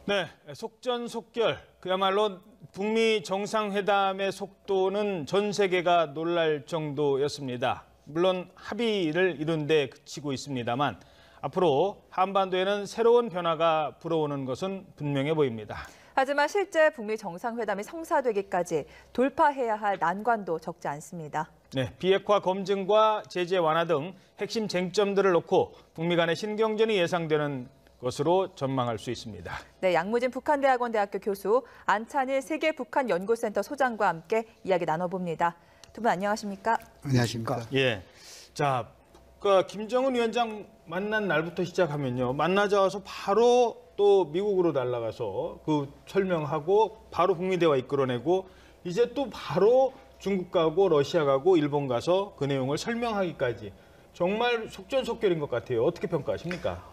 네, 속전속결. 그야말로 북미 정상회담의 속도는 전 세계가 놀랄 정도였습니다. 물론 합의를 이룬 데 그치고 있습니다만 앞으로 한반도에는 새로운 변화가 불어오는 것은 분명해 보입니다. 하지만 실제 북미 정상회담이 성사되기까지 돌파해야 할 난관도 적지 않습니다. 네, 비핵화 검증과 제재 완화 등 핵심 쟁점들을 놓고 북미 간의 신경전이 예상되는 것으로 전망할 수 있습니다. 네, 양무진 북한대학원대학교 교수 안찬일 세계북한연구센터 소장과 함께 이야기 나눠봅니다. 두 분 안녕하십니까? 안녕하십니까? 예, 자, 김정은 위원장 만난 날부터 시작하면요, 만나자마자 바로 또 미국으로 날아가서 그 설명하고 바로 북미 대화 이끌어내고 이제 또 바로 중국 가고 러시아 가고 일본 가서 그 내용을 설명하기까지 정말 속전속결인 것 같아요. 어떻게 평가하십니까?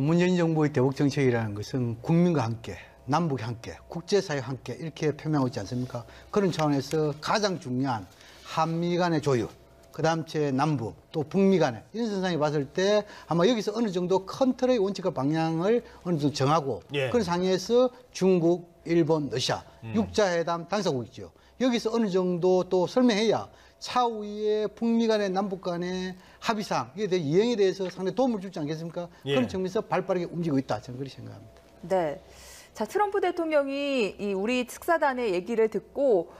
문재인 정부의 대북 정책이라는 것은 국민과 함께, 남북이 함께, 국제사회와 함께 이렇게 표명하고 있지 않습니까? 그런 차원에서 가장 중요한 한미 간의 조율, 그다음 남북, 또 북미 간의 이런 선상에 봤을 때 아마 여기서 어느 정도 큰 틀의 원칙과 방향을 어느 정도 정하고 그런 상황에서 중국, 일본, 러시아, 육자회담 당사국이죠. 여기서 어느 정도 또 설명해야 차후에 북미 간의 남북 간의 합의사항에 대해 이행에 대해서 상당히 도움을 주지 않겠습니까? 그런 측면에서 발빠르게 움직이고 있다. 저는 그렇게 생각합니다. 네. 자, 트럼프 대통령이 이 우리 특사단의 얘기를 듣고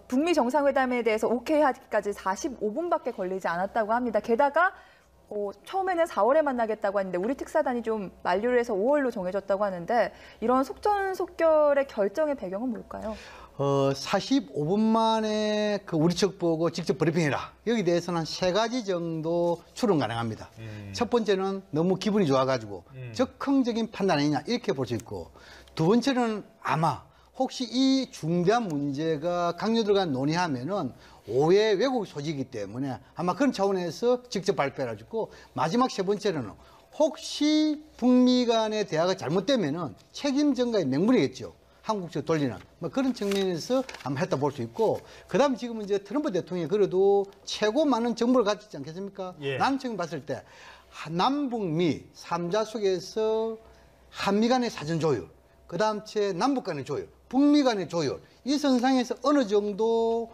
북미 정상회담에 대해서 오케이 하기까지 45분밖에 걸리지 않았다고 합니다. 게다가 처음에는 4월에 만나겠다고 했는데 우리 특사단이 좀 만류를 해서 5월로 정해졌다고 하는데 이런 속전속결의 결정의 배경은 뭘까요? 45분 만에 그 우리 측 보고 직접 브리핑해라. 여기 대해서는 한 3가지 정도 추론 가능합니다. 첫 번째는 너무 기분이 좋아가지고 적극적인 판단 아니냐 이렇게 볼 수 있고, 두 번째는 아마 혹시 이 중대한 문제가 강요들 간 논의하면은 오해 왜곡 소지이기 때문에 아마 그런 차원에서 직접 발표해가지고, 마지막 세 번째로는 혹시 북미 간의 대화가 잘못되면은 책임 전가의 명분이겠죠. 한국 측 돌리는 뭐 그런 측면에서 아마 했다 볼 수 있고, 그다음 지금 이제 트럼프 대통령이 그래도 최고 많은 정보를 가지고 있지 않겠습니까? 나는 지금 봤을 때 남북미 3자 속에서 한미 간의 사전 조율, 그다음 남북 간의 조율, 북미 간의 조율, 이 선상에서 어느 정도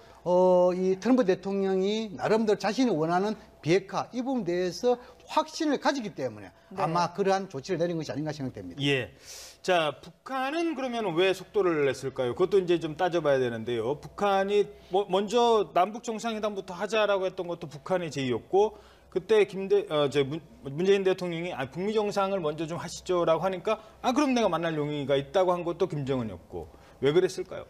이 트럼프 대통령이 나름대로 자신이 원하는 비핵화 이 부분에 대해서 확신을 가지기 때문에 아마 그러한 조치를 내린 것이 아닌가 생각됩니다. 예. 자, 북한은 그러면 왜 속도를 냈을까요? 그것도 이제 좀 따져봐야 되는데요. 북한이 먼저 남북 정상회담부터 하자라고 했던 것도 북한의 제의였고, 그때 문재인 대통령이 북미 정상을 먼저 좀 하시죠라고 하니까 그럼 내가 만날 용의가 있다고 한 것도 김정은이었고, 왜 그랬을까요?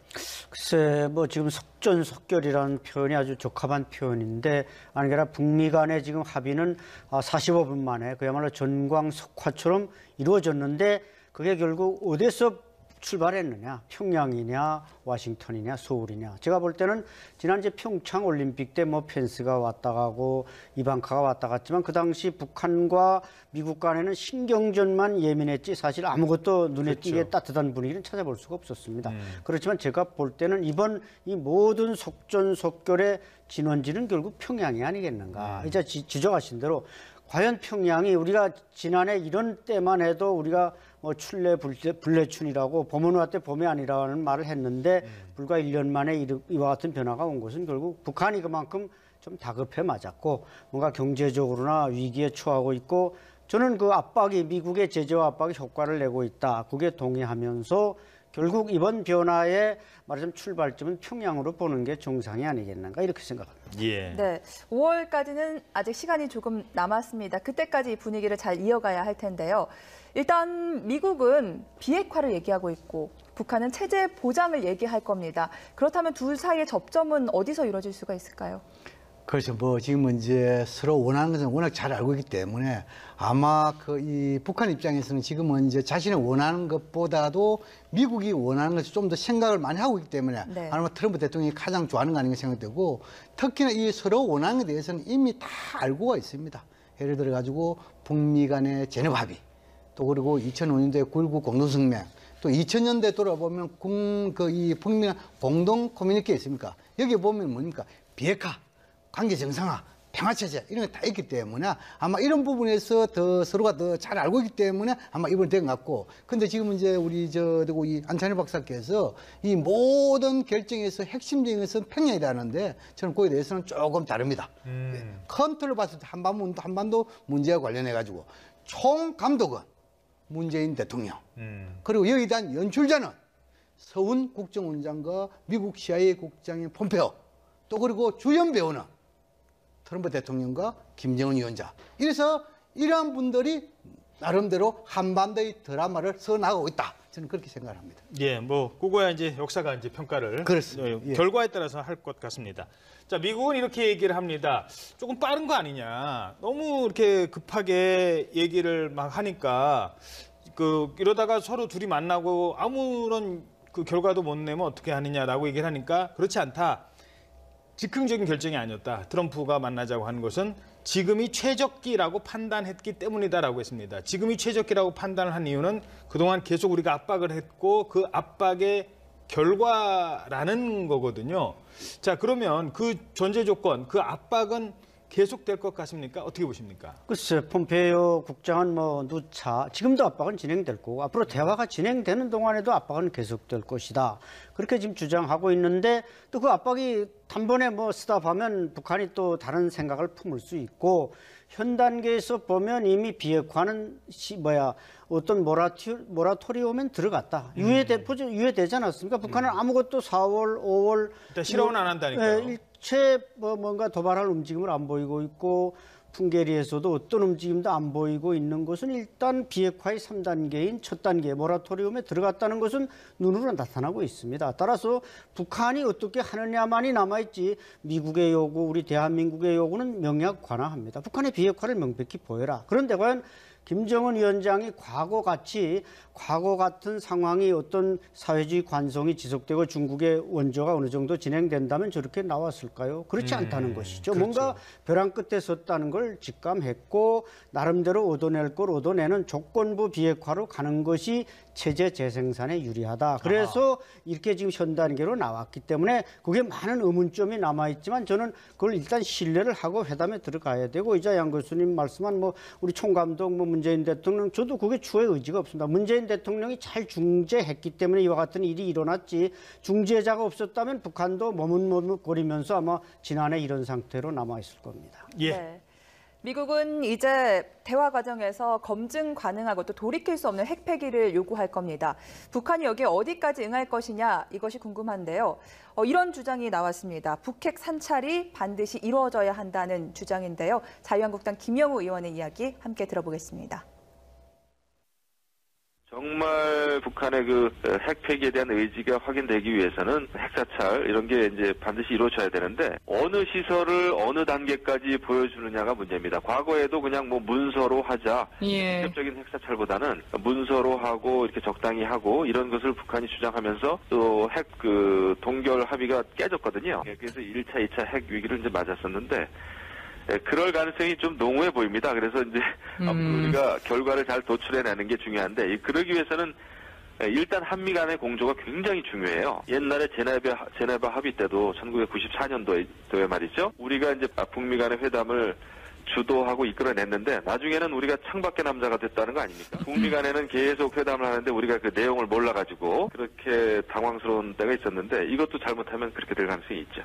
글쎄, 지금 속전속결이라는 표현이 아주 적합한 표현인데, 아니라 북미 간의 지금 합의는 45분 만에 그야말로 전광석화처럼 이루어졌는데, 그게 결국 어디서 출발했느냐? 평양이냐, 워싱턴이냐, 서울이냐. 제가 볼 때는 지난 평창 올림픽 때 펜스가 왔다 가고 이방카가 왔다 갔지만 그 당시 북한과 미국 간에는 신경전만 예민했지 사실 아무것도 눈에 띄게 따뜻한 분위기는 찾아볼 수가 없었습니다. 그렇지만 제가 볼 때는 이번 이 모든 속전속결의 진원지는 결국 평양이 아니겠는가. 이제 지적하신 대로 과연 평양이 우리가 지난해 이런 때만 해도 우리가 출래 불래춘이라고 봄은 왔대 봄이 아니라는 말을 했는데 불과 1년 만에 이와 같은 변화가 온 것은 결국 북한이 그만큼 좀 다급해 맞았고 뭔가 경제적으로나 위기에 처하고 있고, 저는 그 압박이 미국의 제재와 압박이 효과를 내고 있다. 그게 동의하면서 결국 이번 변화의 말하자면 출발점은 평양으로 보는 게 정상이 아니겠는가 이렇게 생각합니다. 예. 네, 5월까지는 아직 시간이 조금 남았습니다. 그때까지 이 분위기를 잘 이어가야 할 텐데요. 일단 미국은 비핵화를 얘기하고 있고 북한은 체제 보장을 얘기할 겁니다. 그렇다면 둘 사이의 접점은 어디서 이루어질 수가 있을까요? 그렇죠. 지금은 이제 서로 원하는 것은 워낙 잘 알고 있기 때문에 아마 이 북한 입장에서는 지금은 이제 자신이 원하는 것보다도 미국이 원하는 것을 좀 더 생각을 많이 하고 있기 때문에 아마 트럼프 대통령이 가장 좋아하는 거 아닌가 생각되고, 특히나 이 서로 원하는 것에 대해서는 이미 다 알고가 있습니다. 예를 들어 가지고 북미 간의 제네바 합의, 또 그리고 2005년도에 9.19 공동성명, 또 2000년대 돌아보면 이 북미 공동 커뮤니케 있습니까? 여기 보면 뭡니까? 비핵화, 관계 정상화, 평화체제 이런 게 다 있기 때문에 아마 이런 부분에서 더 서로가 더 잘 알고 있기 때문에 아마 이번에 된 것 같고, 근데 지금 이제 우리 이 안찬일 박사께서 이 모든 결정에서 핵심적인 것은 평양이라는데 저는 거기에 대해서는 조금 다릅니다. 컨트롤 봤을 때 한반도 문제와 관련해 가지고 총 감독은 문재인 대통령, 그리고 여기에 대한 연출자는 서훈 국정원장과 미국 CIA 국장인 폼페오, 또 그리고 주연 배우는 트럼프 대통령과 김정은 위원장. 이래서 이러한 분들이 나름대로 한반도의 드라마를 써나가고 있다. 저는 그렇게 생각을 합니다. 예, 뭐 그거야 이제 역사가 이제 평가를 그렇습니다. 예. 결과에 따라서 할 것 같습니다. 자, 미국은 이렇게 얘기를 합니다. 조금 빠른 거 아니냐. 너무 이렇게 급하게 얘기를 막 하니까 이러다가 서로 둘이 만나고 아무런 그 결과도 못 내면 어떻게 하느냐라고 얘기를 하니까 그렇지 않다. 즉흥적인 결정이 아니었다. 트럼프가 만나자고 하는 것은 지금이 최적기라고 판단했기 때문이다라고 했습니다. 지금이 최적기라고 판단을 한 이유는 그동안 계속 우리가 압박을 했고 그 압박의 결과라는 거거든요. 자, 그러면 그 전제 조건, 그 압박은 계속될 것 같습니까? 어떻게 보십니까? 글쎄, 폼페이오 국장은 뭐 누차 지금도 압박은 진행될 거고 앞으로 대화가 진행되는 동안에도 압박은 계속될 것이다. 그렇게 지금 주장하고 있는데 또 그 압박이 단번에 뭐 스탑하면 북한이 또 다른 생각을 품을 수 있고 현 단계에서 보면 이미 비핵화는 어떤 모라토리움엔 들어갔다. 유예되지 않았습니까? 북한은 아무것도 4월, 5월 일단 실험은 안 한다니까요. 일체 뭔가 도발할 움직임을 안 보이고 있고 풍계리에서도 어떤 움직임도 안 보이고 있는 것은 일단 비핵화의 3단계인 첫 단계 모라토리움에 들어갔다는 것은 눈으로 나타나고 있습니다. 따라서 북한이 어떻게 하느냐만이 남아있지 미국의 요구, 우리 대한민국의 요구는 명확 관화합니다. 북한의 비핵화를 명백히 보여라. 그런데 과연 김정은 위원장이 과거 같은 상황이 어떤 사회주의 관성이 지속되고 중국의 원조가 어느 정도 진행된다면 저렇게 나왔을까요? 그렇지 않다는 것이죠. 그렇죠. 뭔가 벼랑 끝에 섰다는 걸 직감했고 나름대로 얻어낼 걸 얻어내는 조건부 비핵화로 가는 것이 체제 재생산에 유리하다. 그래서 이렇게 지금 현 단계로 나왔기 때문에 그게 많은 의문점이 남아있지만 저는 그걸 일단 신뢰를 하고 회담에 들어가야 되고 이자 양 교수님 말씀한 우리 총감독 문재인 대통령 저도 그게 추후의 의지가 없습니다. 문재인 대통령이 잘 중재했기 때문에 이와 같은 일이 일어났지 중재자가 없었다면 북한도 머뭇머뭇거리면서 아마 지난해 이런 상태로 남아있을 겁니다. 예. 네. 미국은 이제 대화 과정에서 검증 가능하고 또 돌이킬 수 없는 핵폐기를 요구할 겁니다. 북한이 여기에 어디까지 응할 것이냐 이것이 궁금한데요. 이런 주장이 나왔습니다. 북핵 산찰이 반드시 이루어져야 한다는 주장인데요. 자유한국당 김영우 의원의 이야기 함께 들어보겠습니다. 정말 북한의 핵 폐기에 대한 의지가 확인되기 위해서는 핵사찰 이런 게 이제 반드시 이루어져야 되는데 어느 시설을 어느 단계까지 보여주느냐가 문제입니다. 과거에도 그냥 문서로 하자. 직접적인 핵사찰보다는 문서로 하고 이렇게 적당히 하고 이런 것을 북한이 주장하면서 또 핵 동결 합의가 깨졌거든요. 그래서 1차, 2차 핵 위기를 이제 맞았었는데 그럴 가능성이 좀 농후해 보입니다. 그래서 이제 우리가 결과를 잘 도출해내는 게 중요한데 그러기 위해서는 일단 한미 간의 공조가 굉장히 중요해요. 옛날에 제네바 합의 때도 1994년도에 말이죠. 우리가 이제 북미 간의 회담을 주도하고 이끌어냈는데 나중에는 우리가 창밖의 남자가 됐다는 거 아닙니까? 북미 간에는 계속 회담을 하는데 우리가 그 내용을 몰라가지고 그렇게 당황스러운 때가 있었는데 이것도 잘못하면 그렇게 될 가능성이 있죠.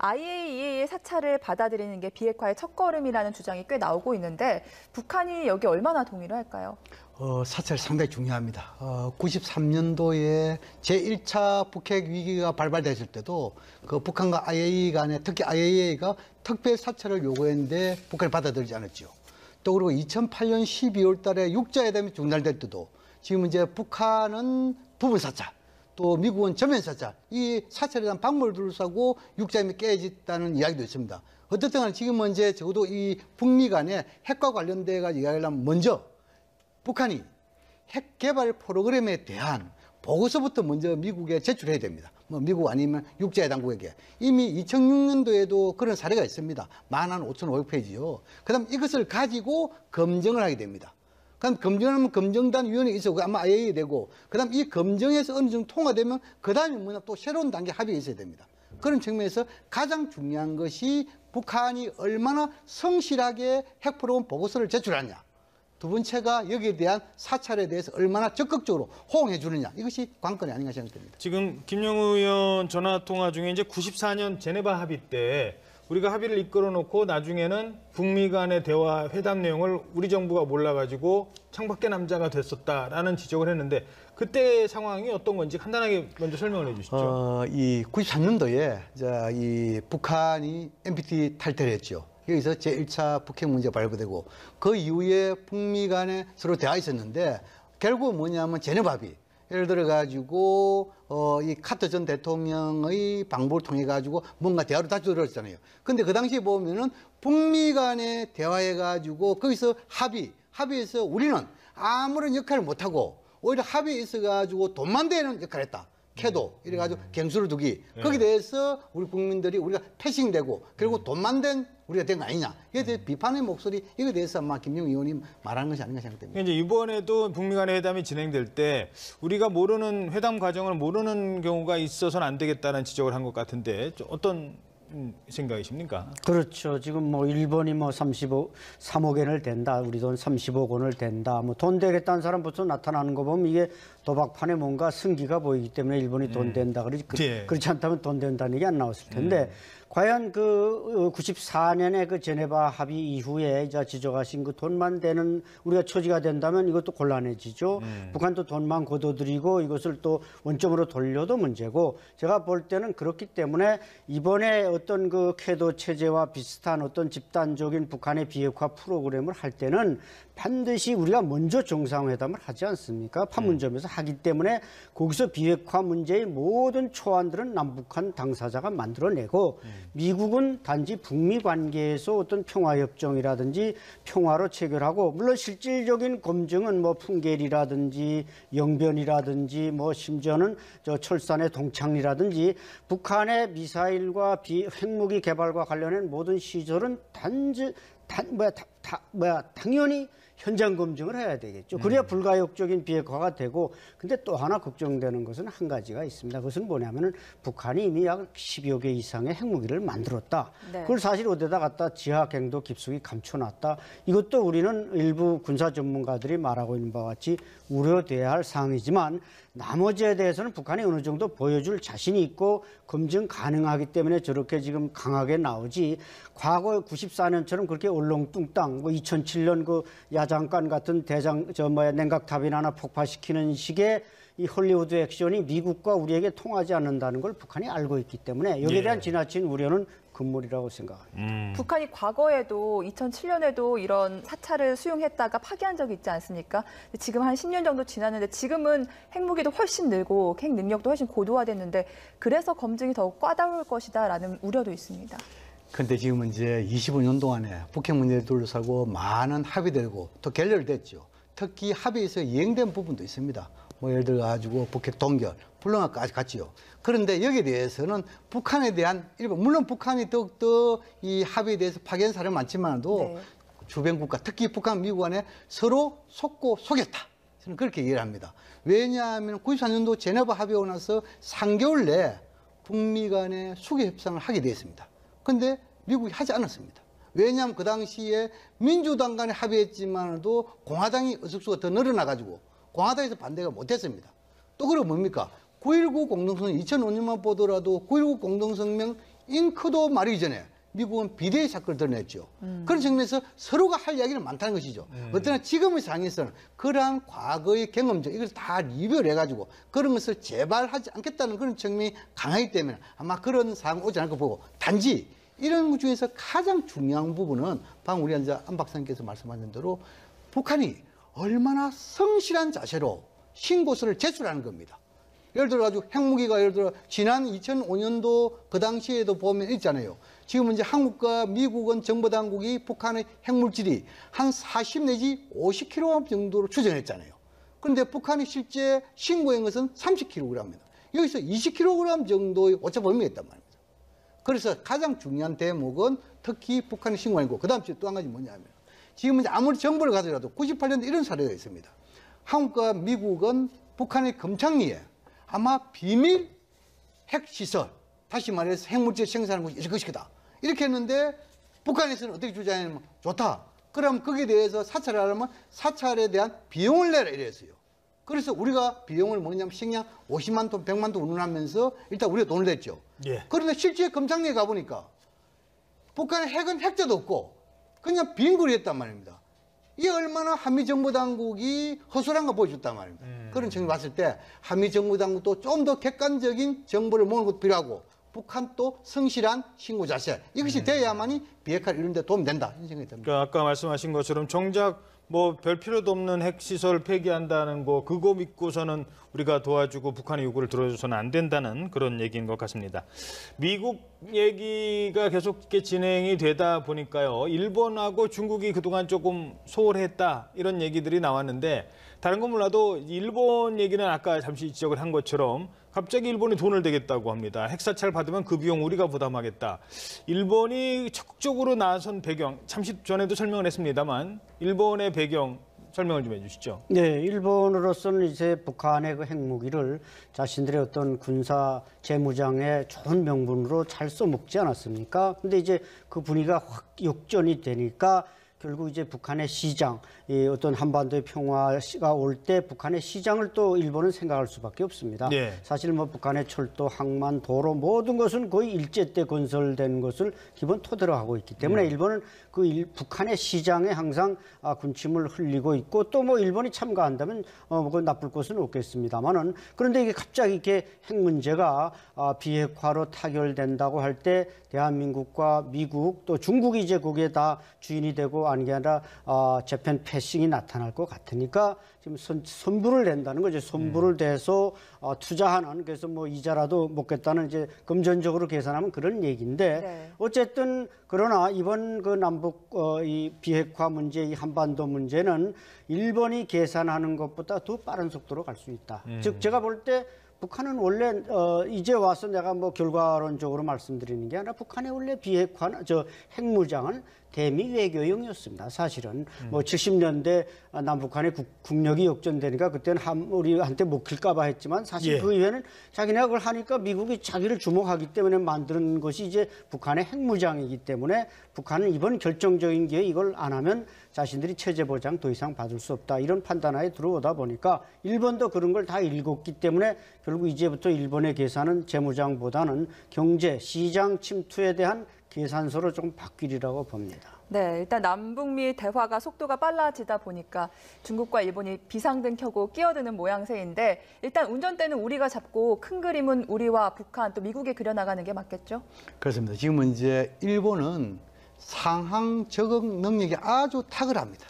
IAEA의 사찰을 받아들이는 게 비핵화의 첫걸음이라는 주장이 꽤 나오고 있는데 북한이 여기 얼마나 동의를 할까요? 사찰 상당히 중요합니다. 93년도에 제1차 북핵 위기가 발발됐을 때도 북한과 IAEA 간에 특히 IAEA가 특별 사찰을 요구했는데 북한이 받아들이지 않았죠. 또 그리고 2008년 12월 달에 육자회담이 중단될 때도 지금 이제 북한은 부분 사찰 또 미국은 전면 사찰, 이 사찰에 대한 방법을 둘러싸고 육자회담이 깨졌다는 이야기도 있습니다. 어쨌든 간에 지금은 이제 적어도 이 북미 간에 핵과 관련돼가 이야기하려면 먼저 북한이 핵 개발 프로그램에 대한 보고서부터 먼저 미국에 제출해야 됩니다. 미국 아니면 육자회담국에게. 이미 2006년도에도 그런 사례가 있습니다. 15,500페이지요. 그다음 이것을 가지고 검증을 하게 됩니다. 그럼 검증하면 검증단 위원회 있어. 아마 IAEA 되고. 그다음 이 검증에서 어느 정도 통과되면 그다음에 또 새로운 단계 합의가 있어야 됩니다. 그런 측면에서 가장 중요한 것이 북한이 얼마나 성실하게 핵 프로그램 보고서를 제출하냐. 두 번째가 여기에 대한 사찰에 대해서 얼마나 적극적으로 호응해 주느냐. 이것이 관건이 아닌가 생각됩니다. 지금 김영우 의원 전화 통화 중에 이제 94년 제네바 합의 때 우리가 합의를 이끌어 놓고 나중에는 북미 간의 대화 회담 내용을 우리 정부가 몰라가지고 창밖의 남자가 됐었다라는 지적을 했는데 그때 상황이 어떤 건지 간단하게 먼저 설명을 해주시죠. 이 93년도에 이 북한이 NPT 탈퇴를 했죠. 여기서 제1차 북핵 문제가 발표되고 그 이후에 북미 간에 서로 대화가 있었는데 결국 뭐냐면 제네바 합의. 예를 들어 가지고 이 카터 전 대통령의 방법을 통해 가지고 뭔가 대화를 다시 들었잖아요. 근데 그 당시에 보면은 북미 간에 대화해 가지고 거기서 합의해서 우리는 아무런 역할을 못 하고 오히려 합의에 있어 가지고 돈만 되는 역할을 했다. 캐도 이래가지고 갱수를 두기 거기에 대해서 우리 국민들이 우리가 패싱되고 결국 돈만 된 우리가 된 거 아니냐 이에 대해 비판의 목소리 이거에 대해서 아마 김영우 의원님 말하는 것이 아닌가 생각됩니다. 이제 이번에도 북미 간의 회담이 진행될 때 우리가 모르는 회담 과정을 모르는 경우가 있어서는 안 되겠다는 지적을 한 것 같은데 어떤 생각이십니까? 그렇죠. 지금 뭐 일본이 뭐 3억 엔을 댄다. 우리 돈 30억 원을 댄다. 뭐 돈 되겠다는 사람부터 나타나는 거 보면 이게 도박판에 뭔가 승기가 보이기 때문에 일본이 돈 된다. 그렇지 않다면 돈 된다는 얘기 안 나왔을 텐데 과연 그 94년에 그 제네바 합의 이후에 이제 지적하신 그 돈만 되는 우리가 처지가 된다면 이것도 곤란해지죠. 북한도 돈만 거둬들이고 이것을 또 원점으로 돌려도 문제고 제가 볼 때는 그렇기 때문에 이번에 어떤 그 캐도 체제와 비슷한 어떤 집단적인 북한의 비핵화 프로그램을 할 때는 반드시 우리가 먼저 정상회담을 하지 않습니까? 판문점에서 하기 때문에 거기서 비핵화 문제의 모든 초안들은 남북한 당사자가 만들어내고 미국은 단지 북미 관계에서 어떤 평화협정이라든지 평화로 체결하고 물론 실질적인 검증은 뭐 풍계리라든지 영변이라든지 뭐 심지어는 저 철산의 동창리라든지 북한의 미사일과 핵무기 개발과 관련된 모든 시설은 당연히 현장 검증을 해야 되겠죠. 그래야 불가역적인 비핵화가 되고 근데 또 하나 걱정되는 것은 한 가지가 있습니다. 그것은 뭐냐면은 북한이 이미 약 10여 개 이상의 핵무기를 만들었다. 네. 그걸 사실 어디다 갖다 지하갱도 깊숙이 감춰놨다. 이것도 우리는 일부 군사 전문가들이 말하고 있는 바와 같이 우려돼야 할 사항이지만 나머지에 대해서는 북한이 어느 정도 보여줄 자신이 있고 검증 가능하기 때문에 저렇게 지금 강하게 나오지 과거 94년처럼 그렇게 얼렁뚱땅 뭐 2007년 그 야장간 같은 냉각탑이나 하나 폭파시키는 식의 이 헐리우드 액션이 미국과 우리에게 통하지 않는다는 걸 북한이 알고 있기 때문에 여기에 대한 지나친 우려는 금물이라고 생각합니다. 북한이 과거에도 2007년에도 이런 사찰을 수용했다가 파기한 적이 있지 않습니까? 지금 한 10년 정도 지났는데 지금은 핵무기도 훨씬 늘고 핵 능력도 훨씬 고도화됐는데 그래서 검증이 더욱 까다로울 것이다라는 우려도 있습니다. 그런데 지금은 이제 25년 동안에 북핵 문제를 둘러싸고 많은 합의되고 또 결렬됐죠. 특히 합의에서 이행된 부분도 있습니다. 뭐 예를 들어 가지고 북핵 동결, 불능화까지 갔지요. 그런데 여기에 대해서는 북한에 대한 물론 북한이 더욱더 이 합의에 대해서 파견 사례 많지만도 네. 주변 국가, 특히 북한, 미국 간에 서로 속고 속였다. 저는 그렇게 이해를 합니다. 왜냐하면 94년도 제네바 합의하고 나서 3개월 내에 북미 간의 수교 협상을 하게 되었습니다. 그런데 미국이 하지 않았습니다. 왜냐하면 그 당시에 민주당 간에 합의했지만도 공화당이 의석수가 더 늘어나가지고 공화당에서 반대가 못했습니다. 또 그리고 뭡니까? 9.19 공동성명 2005년만 보더라도 9.19 공동성명 잉크도 마르기 전에 미국은 비대위 사건을 드러냈죠. 그런 측면에서 서로가 할 이야기는 많다는 것이죠. 어떠나 지금의 상황에서는 그러한 과거의 경험적 이걸 다 리뷰를 해가지고 그런 것을 재발하지 않겠다는 그런 측면이 강하기 때문에 아마 그런 상황 오지 않을 거 보고 단지 이런 것 중에서 가장 중요한 부분은 방금 우리 안 박사님께서 말씀하신 대로 북한이 얼마나 성실한 자세로 신고서를 제출하는 겁니다. 예를 들어가지고 핵무기가 예를 들어 지난 2005년도 그 당시에도 보면 있잖아요. 지금 이제 한국과 미국은 정보당국이 북한의 핵물질이 한 40 내지 50kg 정도로 추정했잖아요. 그런데 북한이 실제 신고한 것은 30kg입니다. 여기서 20kg 정도의 오차 범위가 있단 말입니다. 그래서 가장 중요한 대목은 특히 북한의 신고하고 그 다음 또 한 가지 뭐냐면 지금 이제 아무리 정보를 가져라도 98년도 이런 사례가 있습니다. 한국과 미국은 북한의 금창리에 아마 비밀 핵시설, 다시 말해서 핵물질 생산하는 것이 이럴 것이다. 이렇게 했는데 북한에서는 어떻게 주장하냐면 좋다. 그럼 거기에 대해서 사찰을 하려면 사찰에 대한 비용을 내라 이랬어요. 그래서 우리가 비용을 뭐냐면 식량 50만 톤, 100만 톤 운운하면서 일단 우리가 돈을 냈죠. 예. 그런데 실제 검찰청에 가보니까 북한의 핵은 핵자도 없고 그냥 빈 거리였단 말입니다. 이게 얼마나 한미정보당국이 허술한가 보여줬단 말입니다. 그런 측면을 봤을 때 한미정보당국도 좀 더 객관적인 정보를 모으는 것도 필요하고 북한 또 성실한 신고 자세 이것이 돼야만이 비핵화 이런 데 도움이 된다 이런 생각이 듭니다. 그러니까 아까 말씀하신 것처럼 정작 뭐 별 필요도 없는 핵시설 폐기한다는 거 그거 믿고서는 우리가 도와주고 북한의 요구를 들어줘서는 안 된다는 그런 얘기인 것 같습니다. 미국 얘기가 계속 이렇게 진행이 되다 보니까요. 일본하고 중국이 그동안 조금 소홀했다 이런 얘기들이 나왔는데 다른 건 몰라도 일본 얘기는 아까 잠시 지적을 한 것처럼 갑자기 일본이 돈을 대겠다고 합니다. 핵사찰 받으면 그 비용 우리가 부담하겠다. 일본이 적극적으로 나선 배경, 잠시 전에도 설명을 했습니다만 일본의 배경 설명을 좀 해주시죠. 네, 일본으로서는 이제 북한의 그 핵무기를 자신들의 어떤 군사 재무장의 좋은 명분으로 잘 써먹지 않았습니까? 근데 이제 그 분위기가 확 역전이 되니까 결국 이제 북한의 시장, 이 어떤 한반도의 평화가 올 때 북한의 시장을 또 일본은 생각할 수밖에 없습니다. 네. 사실 뭐 북한의 철도, 항만, 도로 모든 것은 거의 일제 때 건설된 것을 기본 토대로 하고 있기 때문에 일본은 그 북한의 시장에 항상 군침을 흘리고 있고 또 뭐 일본이 참가한다면 뭐 나쁠 것은 없겠습니다만은 그런데 이게 갑자기 이렇게 핵 문제가 비핵화로 타결된다고 할 때 대한민국과 미국 또 중국이 이제 거기에 다 주인이 되고 아닌 게 아니라 재팬 패싱이 나타날 것 같으니까 지금 선불을 낸다는 거죠. 선불을 대서 투자하는 그래서 뭐 이자라도 먹겠다는 이제 금전적으로 계산하면 그런 얘기인데 네. 어쨌든 그러나 이번 그 남북 이 비핵화 문제, 이 한반도 문제는 일본이 계산하는 것보다 더 빠른 속도로 갈 수 있다. 즉 제가 볼 때 북한은 원래 이제 와서 내가 뭐 결과론적으로 말씀드리는 게 아니라 북한의 원래 비핵화 핵무장은 대미 외교용이었습니다. 사실은 뭐 70년대 남북한의 국력이 역전되니까 그때는 우리한테 먹힐까봐 했지만 사실 예. 그 이후에는 자기네가 그걸 하니까 미국이 자기를 주목하기 때문에 만드는 것이 이제 북한의 핵무장이기 때문에 북한은 이번 결정적인 기회에 이걸 안 하면 자신들이 체제 보장 더 이상 받을 수 없다 이런 판단하에 들어오다 보니까 일본도 그런 걸 다 읽었기 때문에 결국 이제부터 일본의 계산은 재무장보다는 경제 시장 침투에 대한 계산서로 좀 바뀌리라고 봅니다. 네, 일단 남북미 대화가 속도가 빨라지다 보니까 중국과 일본이 비상등 켜고 끼어드는 모양새인데 일단 운전대는 우리가 잡고 큰 그림은 우리와 북한 또 미국이 그려나가는 게 맞겠죠? 그렇습니다. 지금 이제 일본은 상황 적응 능력이 아주 탁월합니다.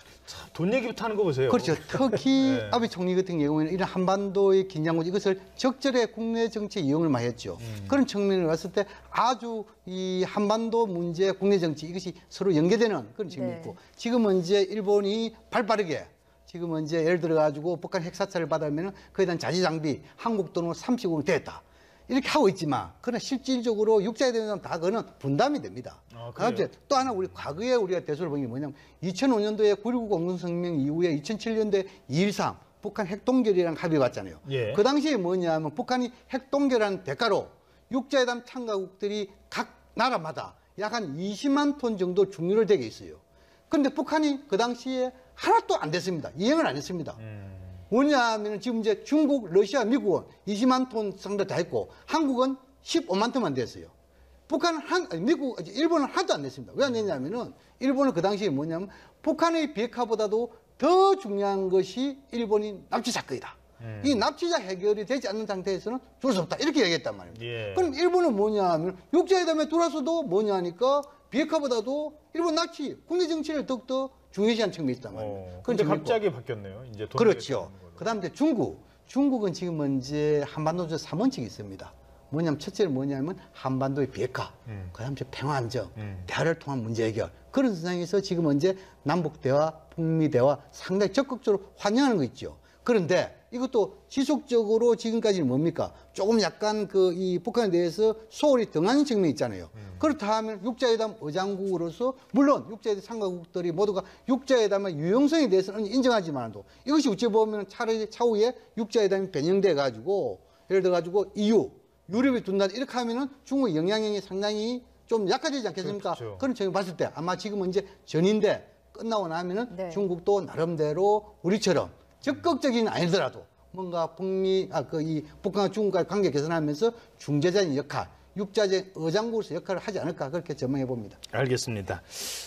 돈 얘기부터 하는 거 보세요. 그렇죠. 특히 네. 아베 총리 같은 경우에는 이런 한반도의 긴장고 이것을 적절히 국내 정치에 이용을 많이 했죠. 그런 측면을 봤을 때 아주 이 한반도 문제, 국내 정치 이것이 서로 연계되는 그런 측면이 네. 있고 지금은 이제 일본이 발빠르게 지금은 이제 예를 들어 가지고 북한 핵사찰을 받으면 그에 대한 자재 장비 한국 돈으로 30억은 됐다. 이렇게 하고 있지만 그러나 실질적으로 육자에 대한 다 그거는 분담이 됩니다. 그래요? 또 하나 우리 과거에 우리가 대수를 본 게 뭐냐면 2005년도에 9.19 공동성명 이후에 2007년도에 2.13 북한 핵동결이라는 합의 봤잖아요. 예. 그 당시에 뭐냐면 북한이 핵동결한 대가로 육자회담 참가국들이 각 나라마다 약 한 20만 톤 정도 중유를 대게 있어요. 그런데 북한이 그 당시에 하나도 안 됐습니다. 이행을 안 했습니다. 뭐냐면 지금 이제 중국, 러시아, 미국은 20만 톤 상대 다 했고 한국은 15만 톤만 됐어요. 북한은 일본은 하나도 안 냈습니다. 왜 안 냈냐면은 일본은 그 당시에 뭐냐면 북한의 비핵화보다도 더 중요한 것이 일본이 납치 사건이다. 이 납치자 해결이 되지 않는 상태에서는 줄 수 없다. 이렇게 얘기했단 말입니다. 예. 그럼 일본은 뭐냐면 육자회담에 들어와서도 뭐냐니까 비핵화보다도 일본 납치, 국내 정치를 더욱더 중요시한 측면이 있단 말입니다. 그런데 갑자기 바뀌었네요. 이제 돈 그렇죠. 내겠다는 걸로. 그다음에 이제 중국은 지금 이제 한반도적 3원칙이 있습니다. 뭐냐면 첫째는 뭐냐면 한반도의 비핵화, 그다음에 이제 평화 안정, 대화를 통한 문제 해결. 그런 세상에서 지금 이제 남북 대화, 북미 대화 상당히 적극적으로 환영하는 거 있죠. 그런데 이것도 지속적으로 지금까지는 뭡니까? 조금 약간 이 북한에 대해서 소홀히 등하는 측면이 있잖아요. 그렇다 하면 육자회담 의장국으로서 물론 육자회담 참가국들이 모두가 육자회담의 유용성에 대해서는 인정하지만도 이것이 어찌 보면 차라리 차후에 육자회담이 변형돼 가지고 예를 들어 가지고 EU 유럽에 둔다 이렇게 하면은 중국의 영향력이 상당히 좀 약화되지 않겠습니까? 그렇죠. 그런 점을 봤을 때 아마 지금은 이제 전인데 끝나고 나면은 네. 중국도 나름대로 우리처럼 적극적인 아니더라도 뭔가 북한과 중국과의 관계 개선하면서 중재자의 역할, 육자적 의장국으로서 역할을 하지 않을까 그렇게 전망해 봅니다. 알겠습니다.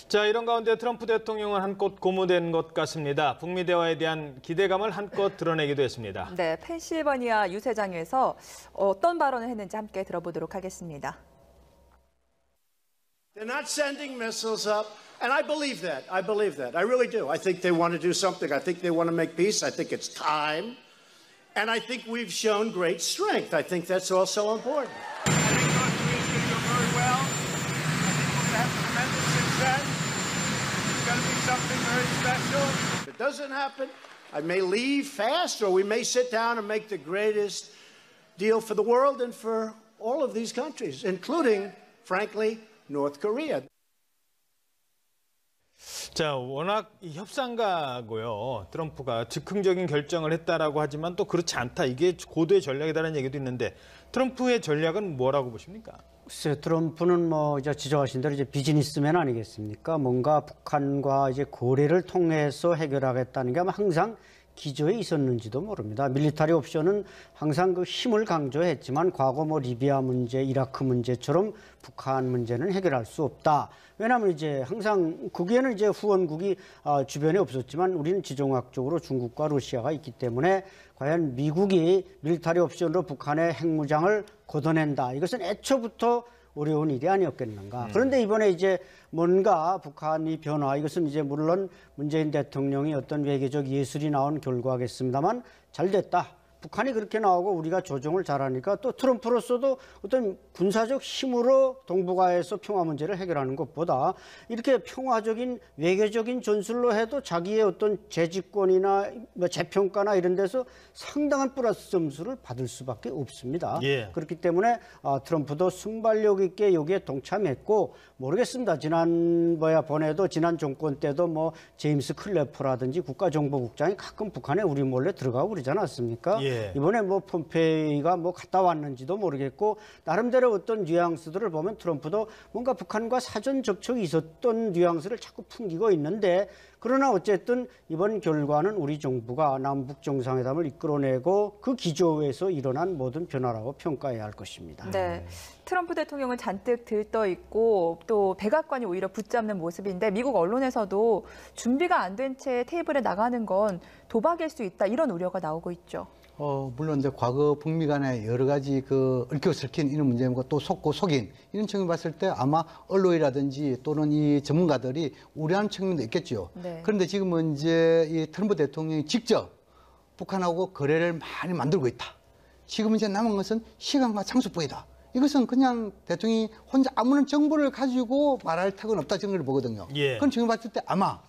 자, 이런 가운데 트럼프 대통령은 한껏 고무된 것 같습니다. 북미 대화에 대한 기대감을 한껏 드러내기도 했습니다. 네, 펜실버니아 유세장에서 어떤 발언을 했는지 함께 들어보도록 하겠습니다. They're not sending missiles up, and I believe that. I believe that. I really do. I think they want to do something. I think they want to make peace. I think it's time. And I think we've shown great strength. I think that's also important. I think North Korea's going to go very well. I think we're going to have tremendous success. It's going to be something very special. If it doesn't happen, I may leave fast, or we may sit down and make the greatest deal for the world and for all of these countries, including, frankly, North Korea. 자, 워낙 이 협상가고요. 트럼프가 즉흥적인 결정을 했다라고 하지만 또 그렇지 않다. 이게 고도의 전략이다라는 얘기도 있는데 트럼프의 전략은 뭐라고 보십니까? 글쎄, 트럼프는 뭐 이제 지적하신 대로 이제 비즈니스맨 아니겠습니까? 뭔가 북한과 이제 거래를 통해서 해결하겠다는 게 아마 항상 기조에 있었는지도 모릅니다. 밀리터리 옵션은 항상 그 힘을 강조했지만 과거 뭐 리비아 문제, 이라크 문제처럼 북한 문제는 해결할 수 없다. 왜냐하면 이제 항상 거기에는 이제 후원국이 주변에 없었지만 우리는 지정학적으로 중국과 러시아가 있기 때문에 과연 미국이 밀리터리 옵션으로 북한의 핵무장을 걷어낸다. 이것은 애초부터 어려운 일이 아니었겠는가. 그런데 이번에 이제 뭔가 북한이 변화, 이것은 이제 물론 문재인 대통령이 어떤 외교적 예술이 나온 결과겠습니다만 잘 됐다. 북한이 그렇게 나오고 우리가 조정을 잘하니까 또 트럼프로서도 어떤 군사적 힘으로 동북아에서 평화 문제를 해결하는 것보다 이렇게 평화적인 외교적인 전술로 해도 자기의 어떤 재집권이나 뭐 재평가나 이런 데서 상당한 플러스 점수를 받을 수밖에 없습니다. 예. 그렇기 때문에 트럼프도 순발력 있게 여기에 동참했고 모르겠습니다. 지난 정권 때도 뭐 제임스 클래퍼라든지 국가정보국장이 가끔 북한에 우리 몰래 들어가고 그러지 않았습니까? 예. 이번에 뭐 폼페이가 뭐 갔다 왔는지도 모르겠고 나름대로 어떤 뉘앙스들을 보면 트럼프도 뭔가 북한과 사전 접촉이 있었던 뉘앙스를 자꾸 풍기고 있는데 그러나 어쨌든 이번 결과는 우리 정부가 남북 정상회담을 이끌어내고 그 기조에서 일어난 모든 변화라고 평가해야 할 것입니다. 네, 트럼프 대통령은 잔뜩 들떠 있고 또 백악관이 오히려 붙잡는 모습인데 미국 언론에서도 준비가 안 된 채 테이블에 나가는 건 도박일 수 있다 이런 우려가 나오고 있죠. 물론 이제 과거 북미 간에 여러 가지 얽혀 설킨 이런 문제과 또 속고 속인 이런 측면 봤을 때 아마 언론이라든지 또는 이 전문가들이 우려하는 측면도 있겠죠. 네. 그런데 지금은 이제 이 트럼프 대통령이 직접 북한하고 거래를 많이 만들고 있다. 지금 이제 남은 것은 시간과 장소뿐이다. 이것은 그냥 대통령이 혼자 아무런 정보를 가지고 말할 턱은 없다 정도를 보거든요. 예. 그런 측면 봤을 때 아마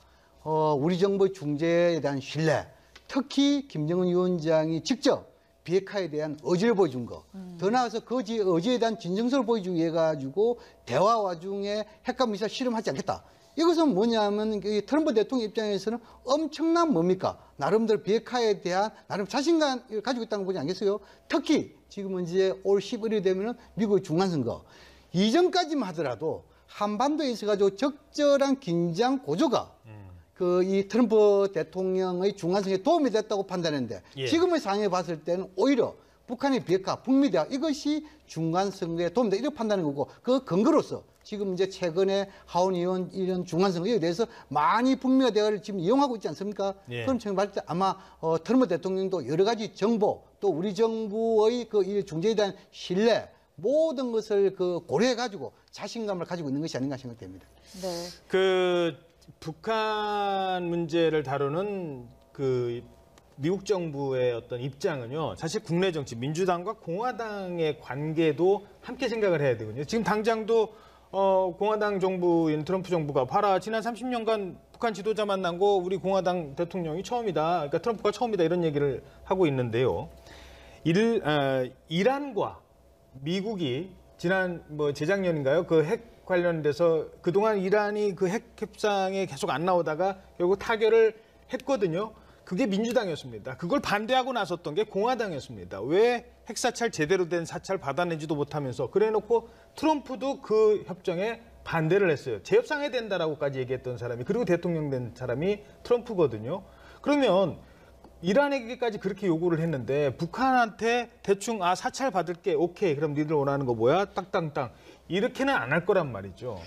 우리 정부의 중재에 대한 신뢰, 특히 김정은 위원장이 직접 비핵화에 대한 의지를 보여준 거, 더 나아가서 그 의지에 대한 진정성을 보여주기 위해 가지고 대화 와중에 핵과 미사일 실험하지 않겠다. 이것은 뭐냐면 트럼프 대통령 입장에서는 엄청난 뭡니까? 나름대로 비핵화에 대한 나름 자신감을 가지고 있다는 거 보지 않겠어요? 특히 지금은 이제 올 11일이 되면은 미국의 중간선거 이전까지만 하더라도 한반도에 있어가지고 적절한 긴장 고조가 이 트럼프 대통령의 중간선거에 도움이 됐다고 판단했는데 예. 지금의 상황에 봤을 때는 오히려 북한의 비핵화, 북미 대화 이것이 중간선거에 도움이 됐다 이렇게 판단하는 거고 그 근거로서 지금 이제 최근에 하원 의원 이런 중간선거에 대해서 많이 북미와 대화를 지금 이용하고 있지 않습니까? 예. 그런 측면 봤을 때 아마 트럼프 대통령도 여러 가지 정보 또 우리 정부의 이 중재에 대한 신뢰 모든 것을 고려해 가지고 자신감을 가지고 있는 것이 아닌가 생각됩니다. 네. 북한 문제를 다루는 미국 정부의 어떤 입장은요. 사실 국내 정치, 민주당과 공화당의 관계도 함께 생각을 해야 되거든요. 지금 당장도 공화당 정부인 트럼프 정부가 봐라 지난 30년간 북한 지도자 만난 거 우리 공화당 대통령이 처음이다. 그러니까 트럼프가 처음이다 이런 얘기를 하고 있는데요. 이란과 미국이 지난 재작년인가요? 그 핵 관련돼서 그동안 이란이 그 핵 협상에 계속 안 나오다가 결국 타결을 했거든요. 그게 민주당이었습니다. 그걸 반대하고 나섰던 게 공화당이었습니다. 왜 핵사찰 제대로 된 사찰 받아내지도 못하면서 그래놓고 트럼프도 그 협정에 반대를 했어요. 재협상해야 된다라고까지 얘기했던 사람이, 그리고 대통령 된 사람이 트럼프거든요. 그러면 이란에게까지 그렇게 요구를 했는데 북한한테 대충 사찰 받을게, 오케이, 그럼 니들 원하는 거 뭐야? 땅땅땅, 이렇게는 안 할 거란 말이죠.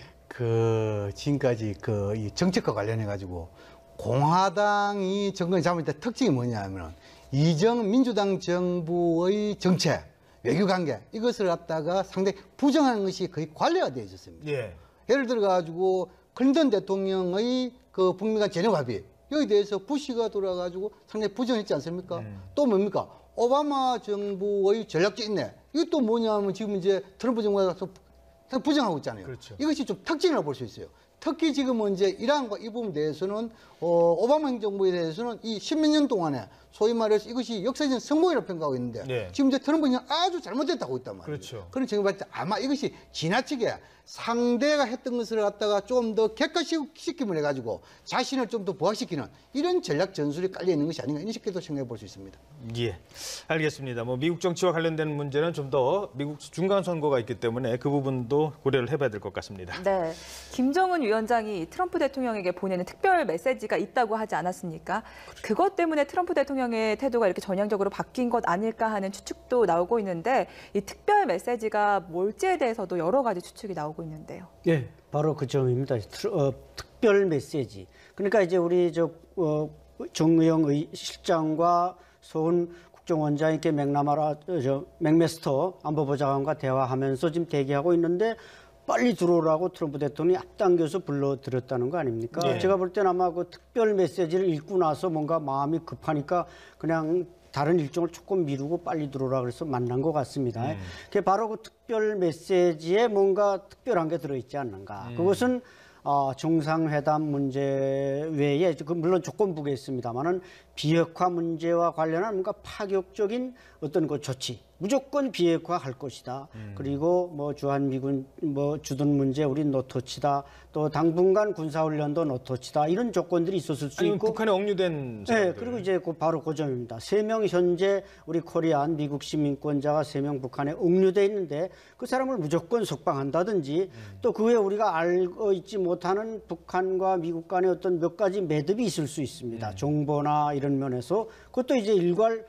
지금까지 이 정책과 관련해 가지고 공화당이 정권을 잡을 때 특징이 뭐냐면 이전 민주당 정부의 정책, 외교관계 이것을 갖다가 상당히 부정하는 것이 거의 관례화되어 있었습니다. 예. 예를 들어 가지고 클린턴 대통령의 그 북미 간 전역 합의 여기 대해서 부시가 돌아가지고 상당히 부정했지 않습니까? 또 뭡니까? 오바마 정부의 전략적 인내. 이것도 뭐냐면 지금 이제 트럼프 정부가 가서 부정하고 있잖아요. 그렇죠. 이것이 좀 특징이라고 볼 수 있어요. 특히 지금은 이제 이란과 이 부분에 대해서는 오바마 행정부에 대해서는 이 십몇 년 동안에 소위 말해서 이것이 역사적인 성공이라고 평가하고 있는데 네. 지금 이제 트럼프는 아주 잘못됐다고 있단 말이에요. 그렇죠. 그런 제가 봤을 때 아마 이것이 지나치게 상대가 했던 것을 갖다가 좀 더 객관시킴을 해가지고 자신을 좀 더 부각시키는 이런 전략 전술이 깔려 있는 것이 아닌가, 이렇게도 생각해 볼 수 있습니다. 예, 알겠습니다. 미국 정치와 관련된 문제는 좀 더 미국 중간 선거가 있기 때문에 그 부분도 고려를 해봐야 될 것 같습니다. 네, 김정은 위원장이 트럼프 대통령에게 보내는 특별 메시지가 있다고 하지 않았습니까? 그것 때문에 트럼프 대통령의 태도가 이렇게 전향적으로 바뀐 것 아닐까 하는 추측도 나오고 있는데, 이 특별 메시지가 뭘지에 대해서도 여러 가지 추측이 나오고 있는데요. 예, 바로 그 점입니다. 특별 메시지. 그러니까 이제 우리 정의용 실장과 소훈 국정원장 이렇게 맥메스터 안보보좌관과 대화하면서 지금 대기하고 있는데 빨리 들어오라고 트럼프 대통령이 앞당겨서 불러들였다는 거 아닙니까? 네. 제가 볼 때는 아마 그 특별 메시지를 읽고 나서 뭔가 마음이 급하니까 그냥 다른 일정을 조금 미루고 빨리 들어오라 그래서 만난 것 같습니다. 그게 바로 그 특별 메시지에 뭔가 특별한 게 들어있지 않는가. 그것은 정상회담 문제 외에 물론 조건부가 있습니다만은 비핵화 문제와 관련한 뭔가 파격적인 어떤 그 조치, 무조건 비핵화할 것이다. 그리고 주한미군 주둔 문제 우린 노터치다. 또 당분간 군사훈련도 노터치다. 이런 조건들이 있었을 수 있고. 북한에 억류된 사람들. 네, 그리고 이제 바로 그 점입니다. 3명 현재 우리 코리안 미국 시민권자가 3명 북한에 억류돼 있는데 그 사람을 무조건 석방한다든지 또 그 외에 우리가 알고 있지 못하는 북한과 미국 간의 어떤 몇 가지 매듭이 있을 수 있습니다. 정보나 이런 면에서 그것도 이제 일괄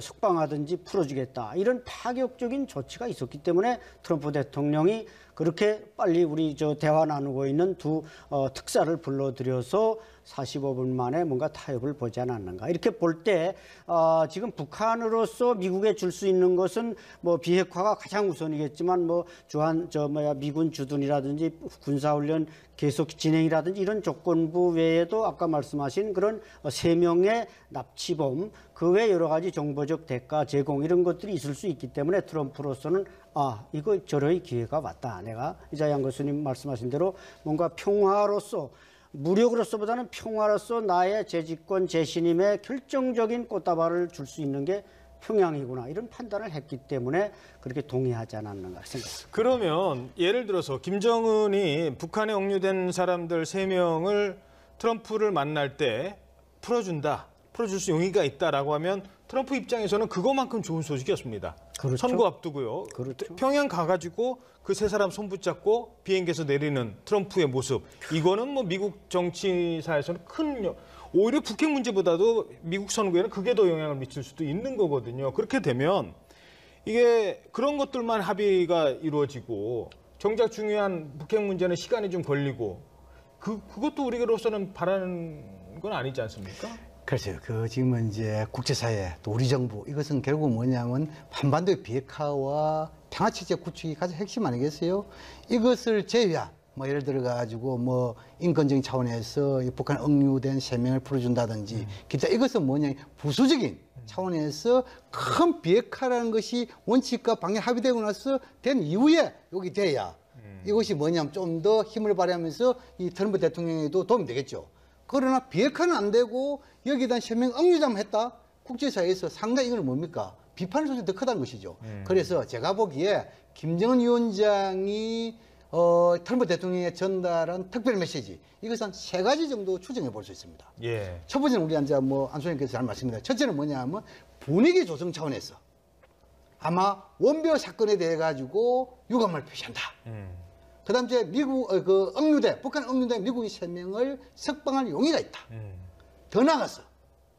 석방하든지 풀어주겠다. 이런 파격적인 조치가 있었기 때문에 트럼프 대통령이 그렇게 빨리 우리 대화 나누고 있는 두 특사를 불러들여서 45분 만에 뭔가 타협을 보지 않았는가. 이렇게 볼 때 지금 북한으로서 미국에 줄 수 있는 것은 비핵화가 가장 우선이겠지만 미군 주둔이라든지 군사훈련 계속 진행이라든지 이런 조건부 외에도 아까 말씀하신 그런 3명의 납치범, 그 외 여러 가지 정보적 대가 제공 이런 것들이 있을 수 있기 때문에 트럼프로서는 이거 저러의 기회가 왔다. 내가 이자양 교수님 말씀하신 대로 뭔가 평화로서 무력으로서보다는 평화로서 나의 재집권 재신임에 결정적인 꽃다발을 줄 수 있는 게 평양이구나 이런 판단을 했기 때문에 그렇게 동의하지 않았는가 생각합니다. 그러면 예를 들어서 김정은이 북한에 억류된 사람들 3명을 트럼프를 만날 때 풀어줄 수 용의가 있다라고 하면 트럼프 입장에서는 그것만큼 좋은 소식이었습니다. 그렇죠. 선거 앞두고요. 그렇죠. 평양 가가지고 그 3사람 손 붙잡고 비행기에서 내리는 트럼프의 모습. 이거는 미국 정치사에서는 오히려 북핵 문제보다도 미국 선거에는 그게 더 영향을 미칠 수도 있는 거거든요. 그렇게 되면 이게 그런 것들만 합의가 이루어지고 정작 중요한 북핵 문제는 시간이 좀 걸리고 그것도 우리로서는 바라는 건 아니지 않습니까? 그렇죠. 지금은 이제 국제사회 또 우리 정부 이것은 결국 뭐냐면 한반도의 비핵화와 평화체제 구축이 가장 핵심 아니겠어요? 이것을 제외한 예를 들어 가지고 인권적인 차원에서 북한 억류된 3명을 풀어준다든지 기타 이것은 뭐냐 부수적인 차원에서 큰 비핵화라는 것이 원칙과 방향 합의되고 나서 된 이후에 여기 돼야 이것이 뭐냐면 좀 더 힘을 발휘하면서 이 트럼프 대통령에도 도움이 되겠죠. 그러나 비핵화는 안 되고 여기다 3명 억류자만 했다? 국제사회에서 상당히 이건 뭡니까? 비판의 소식이 더 크다는 것이죠. 그래서 제가 보기에 김정은 위원장이 트럼프 대통령이 전달한 특별 메시지, 이것은 한 3가지 정도 추정해 볼 수 있습니다. 예. 첫 번째는 우리 이제 안소장님께서 잘 말씀드렸는데, 첫째는 뭐냐면 분위기 조성 차원에서 아마 원베어 사건에 대해 가지고 유감을 표시한다. 그다음 이제 미국 북한 억류대 미국인 3명을 석방할 용의가 있다. 더 나아가서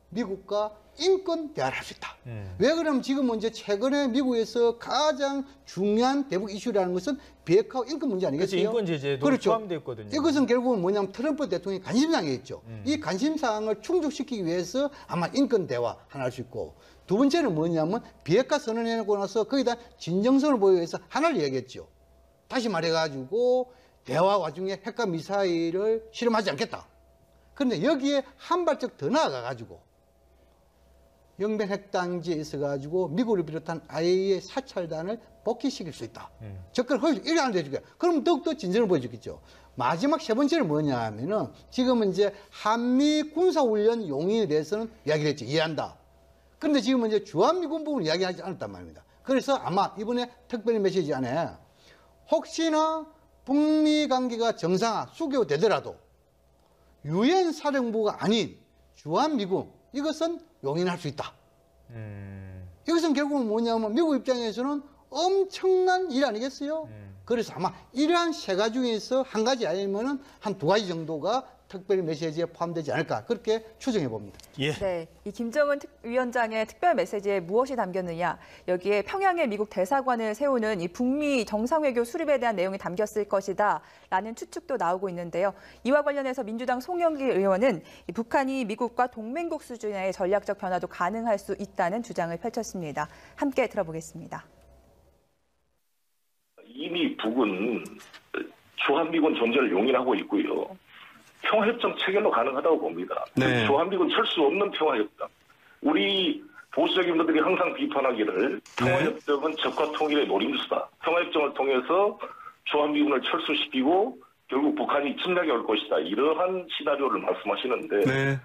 미국과 인권 대화를 할 수 있다. 왜 그러면 지금 이제 최근에 미국에서 가장 중요한 대북 이슈라는 것은 비핵화 인권 문제 아니겠어요? 그렇죠. 인권 제재도 그렇죠. 포함되어 있거든요. 이것은 결국은 뭐냐면 트럼프 대통령이 관심사항이겠죠. 이 관심사항을 충족시키기 위해서 아마 인권 대화 하나 할 수 있고, 두 번째는 뭐냐면 비핵화 선언해놓고 나서 거기다 진정성을 보이기 위해서 하나를 이야기했죠. 다시 말해가지고 대화 와중에 핵과 미사일을 실험하지 않겠다. 그런데 여기에 한 발짝 더 나아가가지고 영변 핵단지에 있어가지고 미국을 비롯한 IAEA 사찰단을 복귀시킬 수 있다. 접근을 이렇게 안 해주게. 그럼 더욱더 진전을 보여주겠죠. 마지막 세 번째는 뭐냐 하면은 지금은 이제 한미 군사훈련 용인에 대해서는 이야기를 했죠. 이해한다. 그런데 지금은 이제 주한미군 부분을 이야기하지 않았단 말입니다. 그래서 아마 이번에 특별 메시지 안에 혹시나 북미 관계가 정상화, 수교되더라도 유엔 사령부가 아닌 주한미군, 이것은 용인할 수 있다. 이것은 결국은 뭐냐면 미국 입장에서는 엄청난 일 아니겠어요? 그래서 아마 이러한 3가지 중에서 한 가지 아니면은 한 2가지 정도가 특별 메시지에 포함되지 않을까, 그렇게 추정해 봅니다. 예. 네, 이 김정은 위원장의 특별 메시지에 무엇이 담겼느냐, 여기에 평양에 미국 대사관을 세우는 이 북미 정상외교 수립에 대한 내용이 담겼을 것이다라는 추측도 나오고 있는데요. 이와 관련해서 민주당 송영길 의원은 이 북한이 미국과 동맹국 수준의 전략적 변화도 가능할 수 있다는 주장을 펼쳤습니다. 함께 들어보겠습니다. 이미 북은 주한미군 존재를 용인하고 있고요. 평화협정 체결로 가능하다고 봅니다. 네. 주한미군 철수 없는 평화협정. 우리 보수적인 분들이 항상 비판하기를 평화협정은 적과 통일의 노림수다. 평화협정을 통해서 주한미군을 철수시키고 결국 북한이 침략에 올 것이다. 이러한 시나리오를 말씀하시는데 네.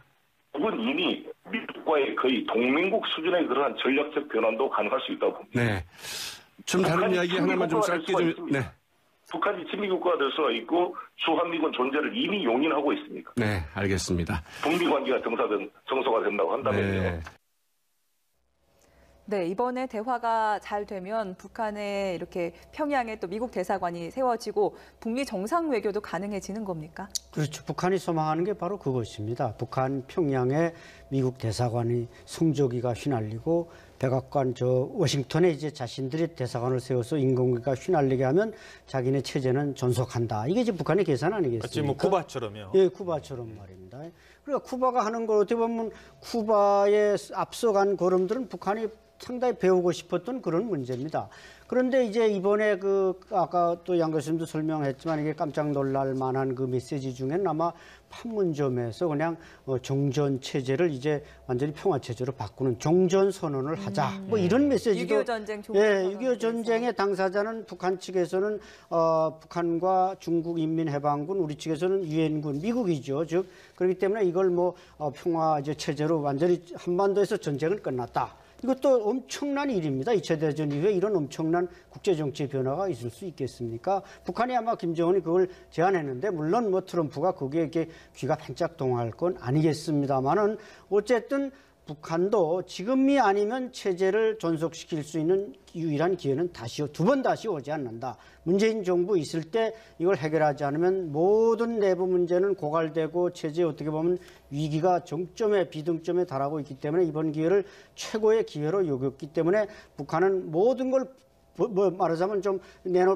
북은 이미 미국과의 거의 동맹국 수준의 그러한 전략적 변환도 가능할 수 있다고 봅니다. 네. 좀 다른 이야기 하나만 좀 짧게 좀. 네. 북한이 친미국가가 될 수가 있고 주한미군 존재를 이미 용인하고 있습니다. 네, 알겠습니다. 북미 관계가 정서가 된다고 한다면요. 네. 네, 이번에 대화가 잘 되면 북한에 이렇게 평양에 또 미국 대사관이 세워지고 북미 정상 외교도 가능해지는 겁니까? 그렇죠. 북한이 소망하는 게 바로 그것입니다. 북한 평양에 미국 대사관이 성조기가 휘날리고 백악관 워싱턴에 이제 자신들이 대사관을 세워서 인공위가 휘날리게 하면 자기네 체제는 존속한다. 이게 이제 북한의 계산 아니겠습니까? 마치 뭐 쿠바처럼요. 예, 쿠바처럼 말입니다. 그러니까 쿠바가 하는 걸 어떻게 보면 쿠바에 앞서간 걸음들은 북한이 상당히 배우고 싶었던 그런 문제입니다. 그런데 이제 이번에 아까 또 양 교수님도 설명했지만 이게 깜짝 놀랄 만한 그 메시지 중에는 아마 판문점에서 그냥 종전 체제를 이제 완전히 평화 체제로 바꾸는 종전 선언을 하자. 뭐 이런 메시지도 6.25 전쟁 종전 예, 6.25 전쟁의 당사자는 북한 측에서는 북한과 중국인민해방군, 우리 측에서는 유엔군, 미국이죠. 즉 그렇기 때문에 이걸 평화 체제로 완전히 한반도에서 전쟁은 끝났다. 이것도 엄청난 일입니다. 2차 대전 이후에 이런 엄청난 국제정치 변화가 있을 수 있겠습니까? 북한이 아마 김정은이 그걸 제안했는데 물론 트럼프가 거기에 이렇게 귀가 반짝 동할 건 아니겠습니다만은 어쨌든 북한도 지금이 아니면 체제를 존속시킬 수 있는 유일한 기회는 두 번 다시 오지 않는다. 문재인 정부 있을 때 이걸 해결하지 않으면 모든 내부 문제는 고갈되고 체제에 어떻게 보면 위기가 정점에 비등점에 달하고 있기 때문에 이번 기회를 최고의 기회로 여겼기 때문에 북한은 모든 걸 말하자면 좀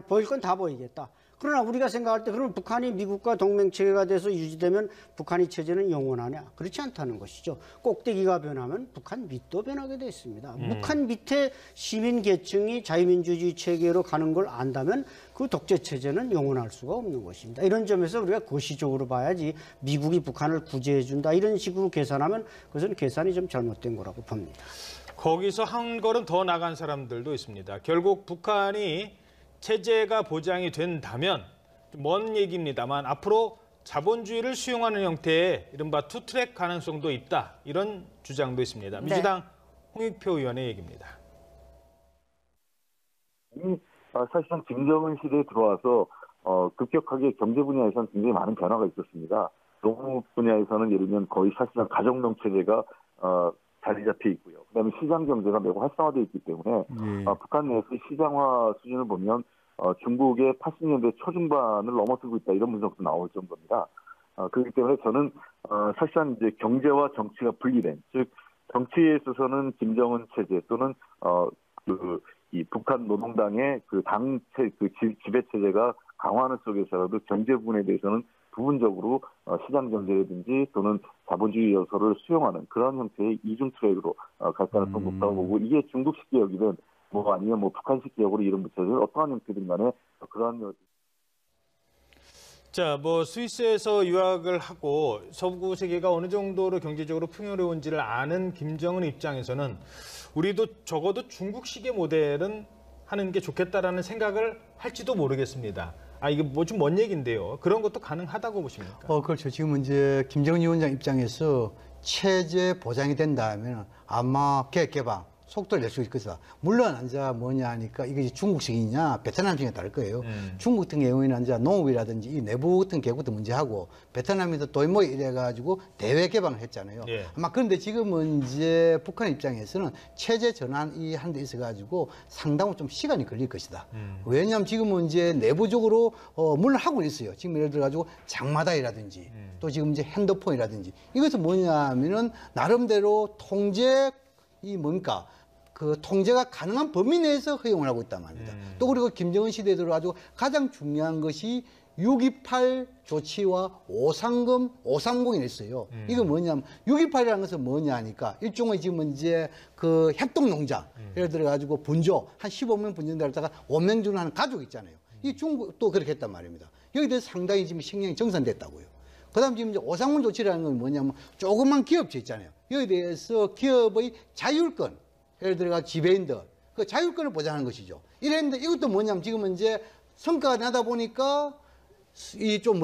보일 건 다 보이겠다. 그러나 우리가 생각할 때 그러면 북한이 미국과 동맹체계가 돼서 유지되면 북한의 체제는 영원하냐? 그렇지 않다는 것이죠. 꼭대기가 변하면 북한 밑도 변하게 돼 있습니다. 북한 밑에 시민 계층이 자유민주주의 체계로 가는 걸 안다면 그 독재 체제는 영원할 수가 없는 것입니다. 이런 점에서 우리가 거시적으로 봐야지 미국이 북한을 구제해 준다 이런 식으로 계산하면 그것은 계산이 좀 잘못된 거라고 봅니다. 거기서 한 걸음 더 나간 사람들도 있습니다. 결국 북한이 체제가 보장이 된다면 먼 얘기입니다만 앞으로 자본주의를 수용하는 형태의 이른바 투트랙 가능성도 있다. 이런 주장도 있습니다. 민주당 홍익표 의원의 얘기입니다. 사실상 김정은 시대에 들어와서 급격하게 경제 분야에서는 굉장히 많은 변화가 있었습니다. 농업 분야에서는 예를 들면 거의 사실상 가정농 체제가 자리 잡혀 있고요. 그다음에 시장 경제가 매우 활성화되어 있기 때문에 북한 내에서 시장화 수준을 보면 중국의 80년대 초중반을 넘어서고 있다 이런 분석도 나올 정도입니다. 그렇기 때문에 저는 사실상 이제 경제와 정치가 분리된, 즉 정치에 있어서는 김정은 체제 또는 이 북한 노동당의 그 지배 체제가 강화하는 속에서라도 경제 부분에 대해서는 부분적으로 시장 경제라든지 또는 자본주의 요소를 수용하는 그런 형태의 이중 트랙으로 갈 가능성이 높다고 보고, 이게 중국식 개혁이든 아니면 북한식 개혁으로 이름 붙여서 어떠한 형태든 간에 그러한. 자, 스위스에서 유학을 하고 서구 세계가 어느 정도로 경제적으로 풍요로운지를 아는 김정은 입장에서는 우리도 적어도 중국식의 모델은 하는 게 좋겠다라는 생각을 할지도 모르겠습니다. 이게 좀 먼 얘기인데요. 그런 것도 가능하다고 보십니까? 그렇죠. 지금 이제 김정은 위원장 입장에서 체제 보장이 된다면 아마 계획 개방 속도를 낼 수 있을 것이다. 물론 이제 뭐냐 하니까 이게 중국식이냐 베트남식에 따를 거예요. 중국 같은 경우에는 이제 농업이라든지 이 내부 같은 개국도 문제하고, 베트남에서 도이모 이래가지고 대외 개방을 했잖아요. 예. 아마 그런데 지금은 이제 북한 입장에서는 체제 전환이 한 데 있어가지고 상당히 좀 시간이 걸릴 것이다. 왜냐하면 지금은 이제 내부적으로 물론 하고 있어요. 지금 예를 들어가지고 장마다이라든지 또 지금 이제 핸드폰이라든지, 이것은 뭐냐면은 나름대로 그 통제가 가능한 범위 내에서 허용을 하고 있단 말입니다. 또 그리고 김정은 시대에 들어가지고 가장 중요한 것이 6.28 조치와 530이 있어요. 이거 뭐냐면 6.28이라는 것은 뭐냐 하니까 일종의 지금 이제 그 협동농장, 예를 들어가지고 분조 한 15명 분전되다가 5명 주는 하는 가족 있잖아요. 이 중국도 그렇게 했단 말입니다. 여기 대해서 상당히 지금 신경이 정산됐다고요. 그다음 지금 이제 530 조치라는 건 뭐냐면 조그만 기업체 있잖아요. 여기에 대해서 기업의 자율권, 예를 들어가 지배인들 그 자율권을 보장하는 것이죠. 이랬는데 이것도 뭐냐면 지금은 이제 성과가 나다 보니까 이 좀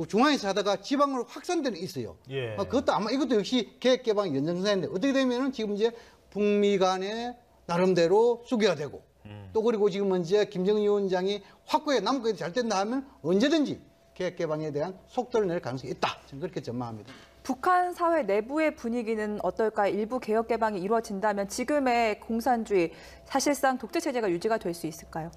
중앙에서 하다가 지방으로 확산되는 게 있어요. 예. 그것도 아마 이것도 역시 계획 개방 연장선인데 어떻게 되면은 지금 이제 북미 간에 나름대로 수교가 되고 또 그리고 지금은 이제 김정은 위원장이 확고하게 남북이 잘 된다 하면 언제든지 계획 개방에 대한 속도를 낼 가능성이 있다. 저는 그렇게 전망합니다. 북한 사회 내부의 분위기는 어떨까요? 일부 개혁 개방이 이루어진다면 지금의 공산주의, 사실상 독재 체제가 유지가 될 수 있을까요?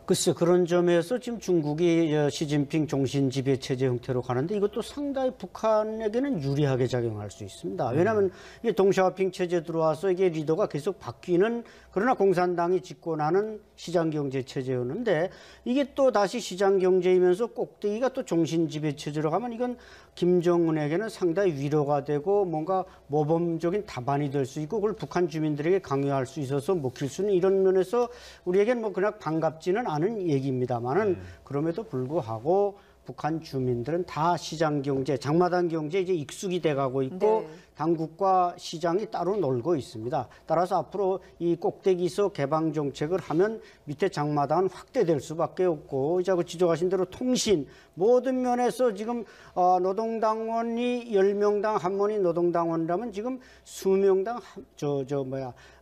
글쎄, 그런 점에서 지금 중국이 시진핑 종신 지배 체제 형태로 가는데 이것도 상당히 북한에게는 유리하게 작용할 수 있습니다. 왜냐하면 이게 동시화핑 체제 들어와서 이게 리더가 계속 바뀌는, 그러나 공산당이 집권하는 시장경제 체제였는데 이게 또 다시 시장경제이면서 꼭대기가 또 종신 지배 체제로 가면 이건 김정은에게는 상당히 위로가 되고 뭔가 모범적인 답안이 될 수 있고 그걸 북한 주민들에게 강요할 수 있어서 먹힐 수는, 이런 면에서 우리에겐 그냥 반갑지는 않은 얘기입니다만은 그럼에도 불구하고 북한 주민들은 다 시장 경제, 장마당 경제 이제 익숙이 돼가고 있고 네. 당국과 시장이 따로 놀고 있습니다. 따라서 앞으로 이 꼭대기서 개방 정책을 하면 밑에 장마당은 확대될 수밖에 없고, 이제 지적하신 대로 통신 모든 면에서 지금 노동당원이 10명당 한 명이 노동당원이라면 지금 수명당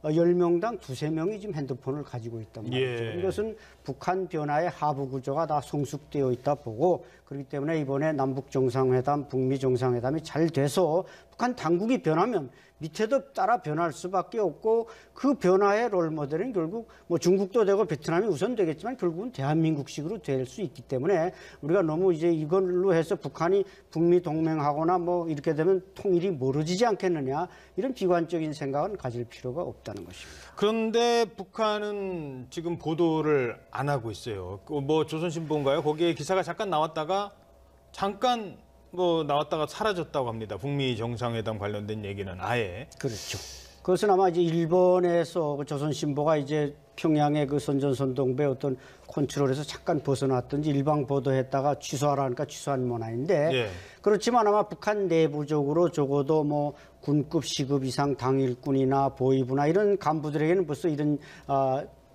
10명당 두세 명이 지금 핸드폰을 가지고 있단 말이죠. 예. 이것은 북한 변화의 하부 구조가 다 성숙되어 있다 보고, 그렇기 때문에 이번에 남북 정상회담, 북미 정상회담이 잘 돼서 북한 당국이 변하면 밑에도 따라 변할 수밖에 없고, 그 변화의 롤모델은 결국 중국도 되고 베트남이 우선 되겠지만 결국은 대한민국식으로 될 수 있기 때문에 우리가 너무 이제 이걸로 해서 북한이 북미 동맹하거나 이렇게 되면 통일이 멀어지지 않겠느냐, 이런 비관적인 생각은 가질 필요가 없다는 것입니다. 그런데 북한은 지금 보도를 안 하고 있어요. 조선신보인가요? 거기에 기사가 잠깐 나왔다가 나왔다가 사라졌다고 합니다. 북미 정상회담 관련된 얘기는 아예. 그렇죠. 그것은 아마 이제 일본에서 조선신보가 이제 평양의 그 선전선동부의 어떤 컨트롤에서 잠깐 벗어났든지 일방 보도했다가 취소하라니까 취소한 문화인데, 예. 그렇지만 아마 북한 내부적으로 적어도 군급 시급 이상 당일꾼이나 보위부나 이런 간부들에게는 벌써 이런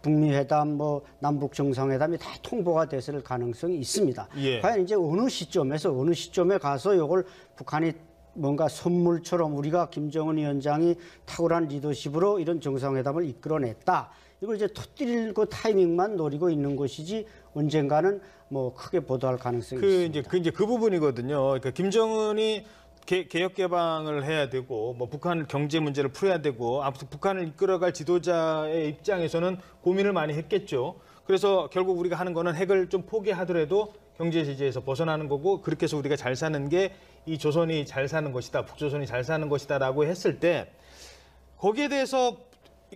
북미 회담, 남북 정상회담이 다 통보가 됐을 가능성이 있습니다. 예. 과연 이제 어느 시점에 가서 이걸 북한이 뭔가 선물처럼 우리가 김정은 위원장이 탁월한 리더십으로 이런 정상회담을 이끌어냈다. 이걸 이제 터뜨릴 그 타이밍만 노리고 있는 것이지 언젠가는 뭐 크게 보도할 가능성이 있습니다. 그 부분이거든요. 그러니까 김정은이 개혁 개방을 해야 되고 뭐 북한 경제 문제를 풀어야 되고 아무튼 북한을 이끌어갈 지도자의 입장에서는 고민을 많이 했겠죠. 그래서 결국 우리가 하는 거는 핵을 좀 포기하더라도 경제 제재에서 벗어나는 거고 그렇게 해서 우리가 잘 사는 게 이 조선이 잘 사는 것이다, 북조선이 잘 사는 것이다라고 했을 때 거기에 대해서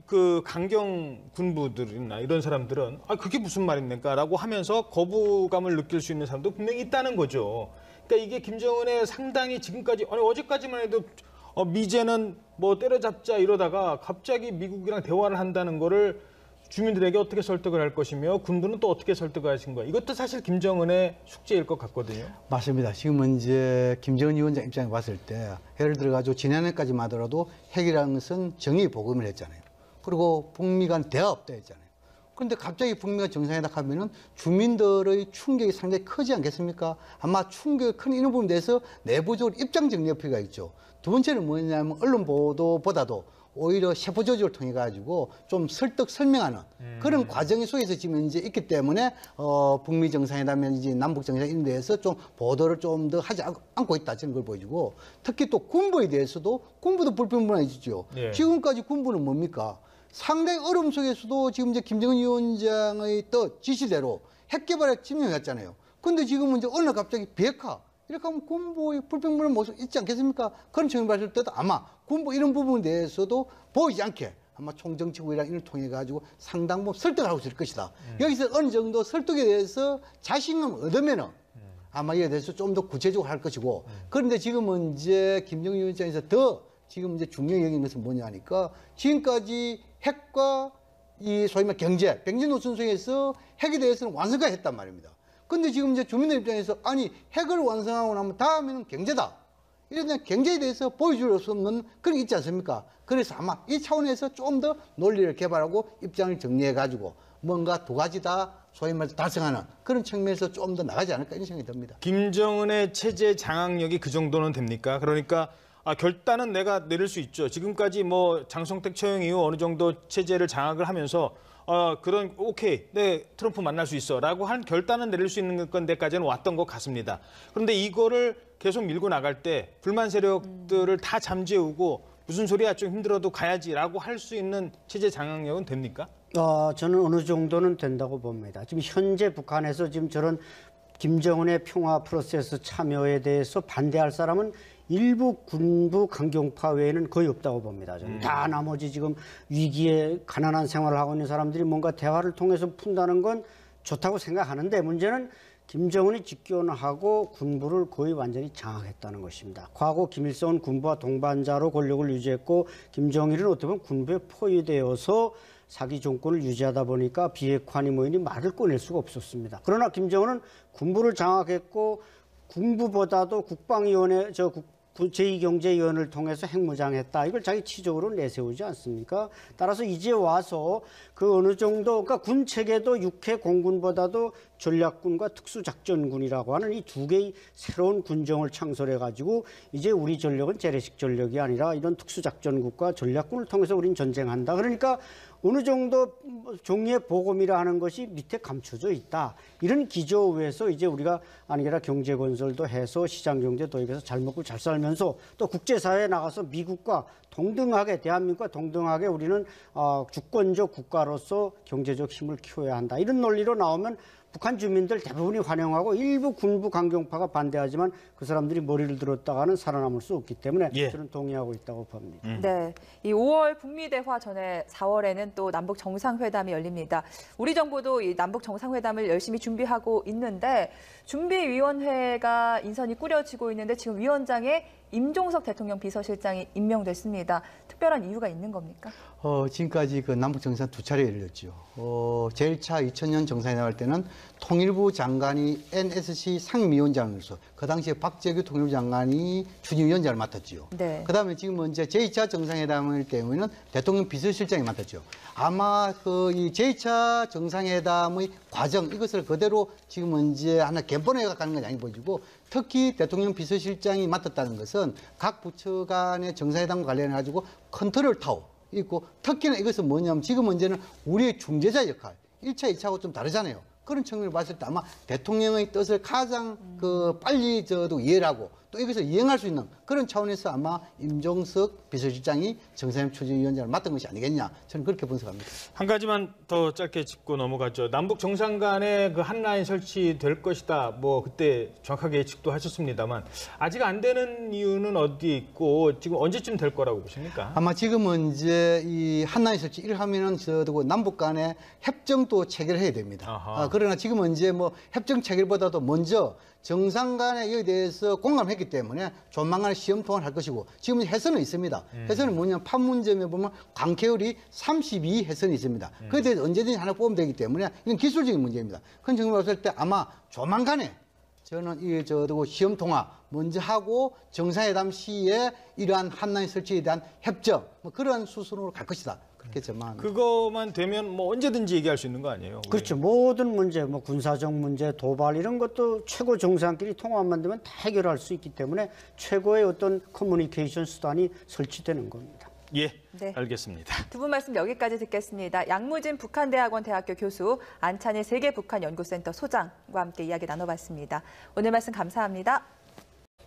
그 강경 군부들이나 이런 사람들은 그게 무슨 말입니까라고 하면서 거부감을 느낄 수 있는 사람도 분명히 있다는 거죠. 그러니까 이게 김정은의 상당히 지금까지 어제까지만 해도 미제는 뭐 때려잡자 이러다가 갑자기 미국이랑 대화를 한다는 거를 주민들에게 어떻게 설득을 할 것이며 군부는 또 어떻게 설득을 하신 거야. 이것도 사실 김정은의 숙제일 것 같거든요. 맞습니다. 지금은 이제 김정은 위원장 입장에 봤을 때 예를 들어가지고 지난해까지만 하더라도 핵이라는 것은 정의 복음을 했잖아요. 그리고 북미 간 대화 없다 했잖아요. 그런데 갑자기 북미가 정상회담 하면은 주민들의 충격이 상당히 크지 않겠습니까? 아마 충격이 큰 이런 부분에 대해서 내부적으로 입장 정리할 필요가 있죠. 두 번째는 뭐냐면 언론 보도보다도 오히려 세포 조직을 통해 가지고 좀 설득 설명하는 그런 과정 속에서 지금 이제 있기 때문에 북미 정상회담이나 남북 정상회담 이런 데에서 좀 보도를 좀 더 하지 않고 있다 저는 걸 보여주고 특히 또 군부에 대해서도 군부도 불평분이 있죠. 예. 지금까지 군부는 뭡니까? 상당히 어려움 속에서도 지금 이제 김정은 위원장의 또 지시대로 핵 개발에 진명했잖아요. 근데 지금은 이제 어느 날 갑자기 비핵화. 이렇게 하면 군부의 불평분한 모습 있지 않겠습니까? 그런 측면을 봤을 때도 아마 군부 이런 부분에 대해서도 보이지 않게 아마 총정치국이랑 이를 통해 가지고 상당 부분 설득을 하고 있을 것이다. 여기서 어느 정도 설득에 대해서 자신감 얻으면은 아마 이에 대해서 좀 더 구체적으로 할 것이고 그런데 지금은 이제 김정은 위원장에서 더 지금 이제 중요히 여기는 것은 뭐냐 하니까 지금까지 핵과 이 소위 말 경제, 백년 노선 속에서 핵에 대해서는 완성까지 했단 말입니다. 근데 지금 이제 주민들 입장에서 아니 핵을 완성하고 나면 다음에는 경제다. 이런 경제에 대해서 보여줄 수 없는 그런 게 있지 않습니까? 그래서 아마 이 차원에서 좀 더 논리를 개발하고 입장을 정리해가지고 뭔가 두 가지 다 소위 말해서 달성하는 그런 측면에서 좀 더 나가지 않을까 이런 생각이 듭니다. 김정은의 체제 장악력이 그 정도는 됩니까? 그러니까 결단은 내가 내릴 수 있죠. 지금까지 뭐 장성택 처형 이후 어느 정도 체제를 장악을 하면서 그런 오케이, 네 트럼프 만날 수 있어라고 한 결단은 내릴 수 있는 건데까지는 왔던 것 같습니다. 그런데 이거를 계속 밀고 나갈 때 불만 세력들을 다 잠재우고 무슨 소리야 좀 힘들어도 가야지라고 할 수 있는 체제 장악력은 됩니까? 저는 어느 정도는 된다고 봅니다. 지금 현재 북한에서 지금 저런 김정은의 평화 프로세스 참여에 대해서 반대할 사람은 일부 군부 강경파 외에는 거의 없다고 봅니다. 저는 다 나머지 지금 위기에 가난한 생활을 하고 있는 사람들이 뭔가 대화를 통해서 푼다는 건 좋다고 생각하는데 문제는 김정은이 집권하고 군부를 거의 완전히 장악했다는 것입니다. 과거 김일성은 군부와 동반자로 권력을 유지했고 김정일은 어떻게 보면 군부에 포위되어서 사기 정권을 유지하다 보니까 비핵화니 뭐니 말을 꺼낼 수가 없었습니다. 그러나 김정은은 군부를 장악했고 군부보다도 국방위원회 제2경제위원회를 통해서 핵무장했다. 이걸 자기 치적으로 내세우지 않습니까? 따라서 이제 와서 그 어느 정도 그러니까 군 체계도 육해 공군보다도 전략군과 특수작전군이라고 하는 이 두 개의 새로운 군정을 창설해 가지고 이제 우리 전력은 재래식 전력이 아니라 이런 특수작전국과 전략군을 통해서 우리는 전쟁한다. 그러니까 어느 정도 종이의 보검이라 하는 것이 밑에 감춰져 있다. 이런 기조에서 이제 우리가 아니라 경제 건설도 해서 시장 경제 도입해서 잘 먹고 잘 살면서 또 국제사회에 나가서 미국과 동등하게 대한민국과 동등하게 우리는 주권적 국가로서 경제적 힘을 키워야 한다. 이런 논리로 나오면 북한 주민들 대부분이 환영하고 일부 군부 강경파가 반대하지만 그 사람들이 머리를 들었다가는 살아남을 수 없기 때문에 저는 동의하고 있다고 봅니다. 네, 이 5월 북미 대화 전에 4월에는 또 남북 정상회담이 열립니다. 우리 정부도 이 남북 정상회담을 열심히 준비하고 있는데 준비위원회가 인선이 꾸려지고 있는데 지금 위원장에 임종석 대통령 비서실장이 임명됐습니다. 특별한 이유가 있는 겁니까? 지금까지 그 남북 정상 두 차례 열렸죠. 제일 차 2000년 정상회담 할 때는 통일부 장관이 NSC 상임위원장으로서 그 당시에 박재규 통일부 장관이 추진위원장을 맡았지요. 네. 그다음에 지금 이제 제2차 정상회담일 경우에는 대통령 비서실장이 맡았죠. 아마 그 이 제2차 정상회담의 과정 이것을 그대로 지금 이제 하나 gen본에 가는 것이 아니 보이고 특히 대통령 비서실장이 맡았다는 것은 각 부처 간의 정상회담과 관련해 가지고 컨트롤 타워 있고 특히나 이것은 뭐냐면 지금 문제는 우리의 중재자 역할 1차, 2차하고 좀 다르잖아요. 그런 측면을 봤을 때 아마 대통령의 뜻을 가장 빨리 저도 이해를 하고 또 이것을 이행할 수 있는 그런 차원에서 아마 임종석 비서실장이 정상회담 추진위원장을 맡은 것이 아니겠냐 저는 그렇게 분석합니다. 한 가지만 더 짧게 짚고 넘어가죠. 남북 정상 간에 그 한라인 설치될 것이다. 뭐 그때 정확하게 예측도 하셨습니다만 아직 안 되는 이유는 어디 있고 지금 언제쯤 될 거라고 보십니까? 아마 지금은 이제 이 한라인 설치 일하면은 저도 남북 간에 협정도 체결해야 됩니다. 그러나 지금은 이제 뭐 협정 체결보다도 먼저 정상 간에 여기에 대해서 공감했기 때문에 조만간에 시험 통화를 할 것이고 지금 해선은 있습니다. 해선은 뭐냐면 판문점에 보면 광케율이 32 해선이 있습니다. 그에 대해서 언제든지 하나 뽑으면 되기 때문에 이건 기술적인 문제입니다. 그런 측면으로 봤을 때 아마 조만간에 저는 이 저도 시험 통화 먼저 하고 정상회담 시에 이러한 한라인 설치에 대한 협정 뭐 그런 수순으로 갈 것이다. 그렇게 전망합니다. 그거만 되면 뭐 언제든지 얘기할 수 있는 거 아니에요? 그렇죠. 모든 문제, 뭐 군사적 문제, 도발 이런 것도 최고 정상끼리 통화만 되면 다 해결할 수 있기 때문에 최고의 어떤 커뮤니케이션 수단이 설치되는 겁니다. 예, 네. 알겠습니다. 두 분 말씀 여기까지 듣겠습니다. 양무진 북한대학원 대학교 교수, 안찬일 세계북한연구센터 소장과 함께 이야기 나눠봤습니다. 오늘 말씀 감사합니다.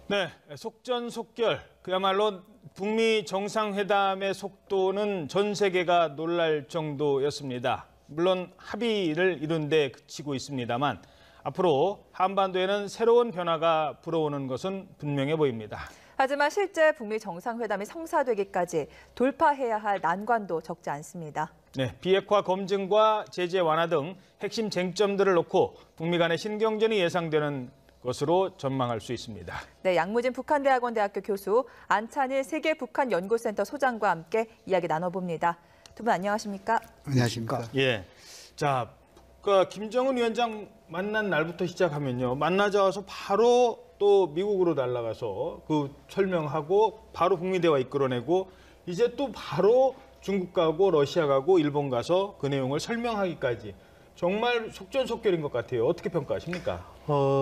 네, 속전속결. 그야말로 북미 정상회담의 속도는 전 세계가 놀랄 정도였습니다. 물론 합의를 이룬 데 그치고 있습니다만 앞으로 한반도에는 새로운 변화가 불어오는 것은 분명해 보입니다. 하지만 실제 북미 정상회담이 성사되기까지 돌파해야 할 난관도 적지 않습니다. 네, 비핵화 검증과 제재 완화 등 핵심 쟁점들을 놓고 북미 간의 신경전이 예상되는 것으로 전망할 수 있습니다. 네, 양무진 북한대학원 대학교 교수, 안찬일 세계북한연구센터 소장과 함께 이야기 나눠봅니다. 두 분 안녕하십니까? 안녕하십니까? 예, 자, 그 김정은 위원장 만난 날부터 시작하면요, 만나자마자 바로 또 미국으로 날아가서 그 설명하고 바로 북미 대화 이끌어내고 이제 또 바로 중국 가고 러시아 가고 일본 가서 그 내용을 설명하기까지 정말 속전속결인 것 같아요. 어떻게 평가하십니까?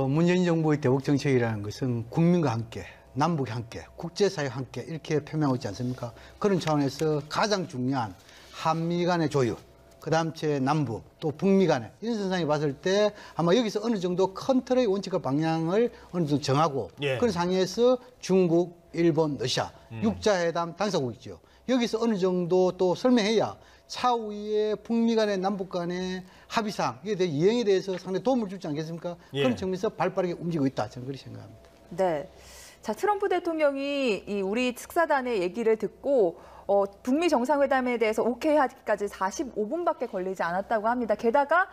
문재인 정부의 대북 정책이라는 것은 국민과 함께, 남북이 함께, 국제사회와 함께 이렇게 표명하고 있지 않습니까? 그런 차원에서 가장 중요한 한미 간의 조율, 그다음 제 남북, 또 북미 간의 이런 선상에 봤을 때 아마 여기서 어느 정도 큰 틀의 원칙과 방향을 어느 정도 정하고 그런 상황에서 중국, 일본, 러시아, 육자회담 당사국이죠. 여기서 어느 정도 또 설명해야 차후에 북미 간의 남북 간의 합의사항, 이에 대해 이행에 대해서 상당히 도움을 주지 않겠습니까? 그런 측면에서 발빠르게 움직이고 있다. 저는 그렇게 생각합니다. 네. 자, 트럼프 대통령이 이 우리 특사단의 얘기를 듣고 북미 정상회담에 대해서 오케이 하기까지 45분밖에 걸리지 않았다고 합니다. 게다가